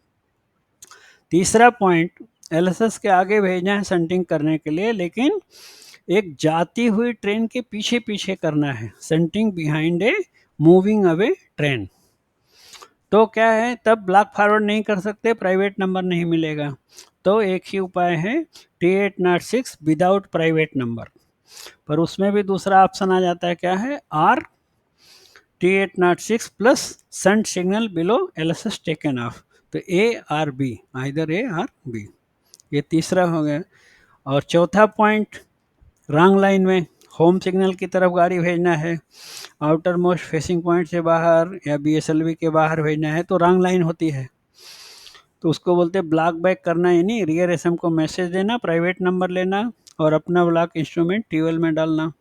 तीसरा पॉइंट, LSS के आगे भेजना है सेंटिंग करने के लिए, लेकिन एक जाती हुई ट्रेन के पीछे पीछे करना है, shunting behind a moving away train. तो क्या है, तब ब्लॉक फॉरवर्ड नहीं कर सकते, प्राइवेट नंबर नहीं मिलेगा। तो एक ही उपाय है, T806 विदाउट प्राइवेट नंबर। पर उसमें भी दूसरा ऑप्शन आ जाता है, क्या है? Or T806 plus shunt signal below LSS taken off. तो A or B, either A or B, ये तीसरा हो गया। और चौथा पॉइंट, रॉन्ग लाइन में होम सिग्नल की तरफ गाड़ी भेजना है, आउटर मोस्ट फेसिंग पॉइंट से बाहर या BSLV के बाहर भेजना है तो रॉन्ग लाइन होती है, तो उसको बोलते हैं ब्लॉक बैक करना, यानी रियर एसएम को मैसेज देना, प्राइवेट नंबर लेना और अपना ब्लॉक इंस्ट्रूमेंट ट्यूबवेल में डालना,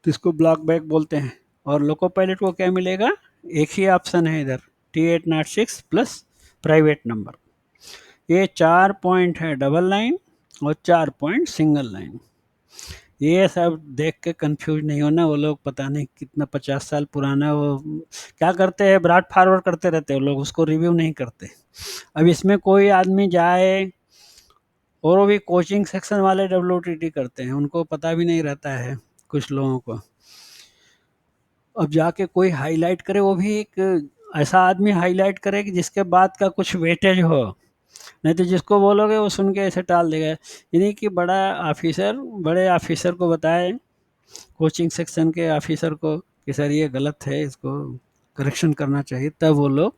तो इसको ब्लॉक बैक बोलते हैं। और लोको पायलट को क्या मिलेगा, एक ही ऑप्शन है इधर, T806 प्लस प्राइवेट नंबर। ये 4 पॉइंट है डबल लाइन और 4 पॉइंट सिंगल लाइन। ये सब देख के कंफ्यूज नहीं होना, वो लोग पता नहीं कितना 50 साल पुराना वो क्या करते हैं, ब्रॉड फॉरवर्ड करते रहते हैं वो लोग, उसको रिव्यू नहीं करते। अब इसमें कोई आदमी जाए और वो भी कोचिंग सेक्शन वाले WTT करते हैं, उनको पता भी नहीं रहता है कुछ लोगों को। अब जाके कोई हाईलाइट करे, वो भी एक ऐसा आदमी हाईलाइट करे कि जिसके बात का कुछ वेटेज हो, नहीं तो जिसको बोलोगे वो सुन के ऐसे टाल देगा। यानी कि बड़े ऑफिसर को बताए, कोचिंग सेक्शन के ऑफिसर को, कि सर ये गलत है, इसको करेक्शन करना चाहिए, तब वो लोग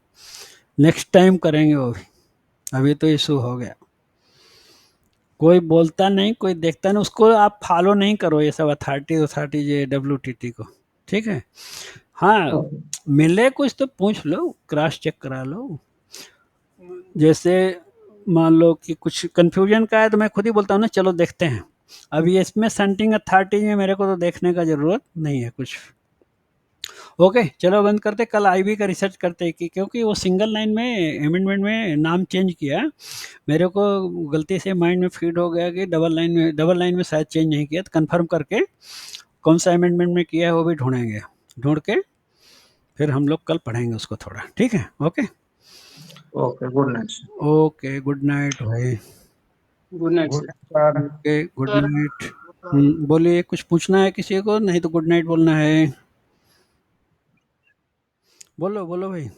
नेक्स्ट टाइम करेंगे वो भी। अभी तो इशू हो गया, कोई बोलता नहीं, कोई देखता नहीं, उसको आप फॉलो नहीं करो ये सब अथॉरिटी ये WTT को, ठीक है। हाँ, मिले कुछ तो पूछ लो, क्रॉस चेक करा लो। जैसे मान लो कि कुछ कन्फ्यूजन का है तो मैं खुद ही बोलता हूँ ना, चलो देखते हैं। अभी इसमें सेंटिंग अथॉरिटी में मेरे को तो देखने का ज़रूरत नहीं है कुछ। ओके, चलो बंद करते, कल IB का रिसर्च करते हैं कि, क्योंकि वो सिंगल लाइन में अमेंडमेंट में नाम चेंज किया, मेरे को गलती से माइंड में फीड हो गया कि डबल लाइन में शायद चेंज नहीं किया, तो कंफर्म करके कौन सा अमेंडमेंट में किया है वो भी ढूंढेंगे, ढूंढ के फिर हम लोग कल पढ़ेंगे उसको थोड़ा, ठीक है। Okay okay, good night. Okay, good night भाई। Good night sir. Okay, good night. बोलिए, कुछ पूछना है किसी को, नहीं तो गुड नाइट बोलना है। बोलो भाई।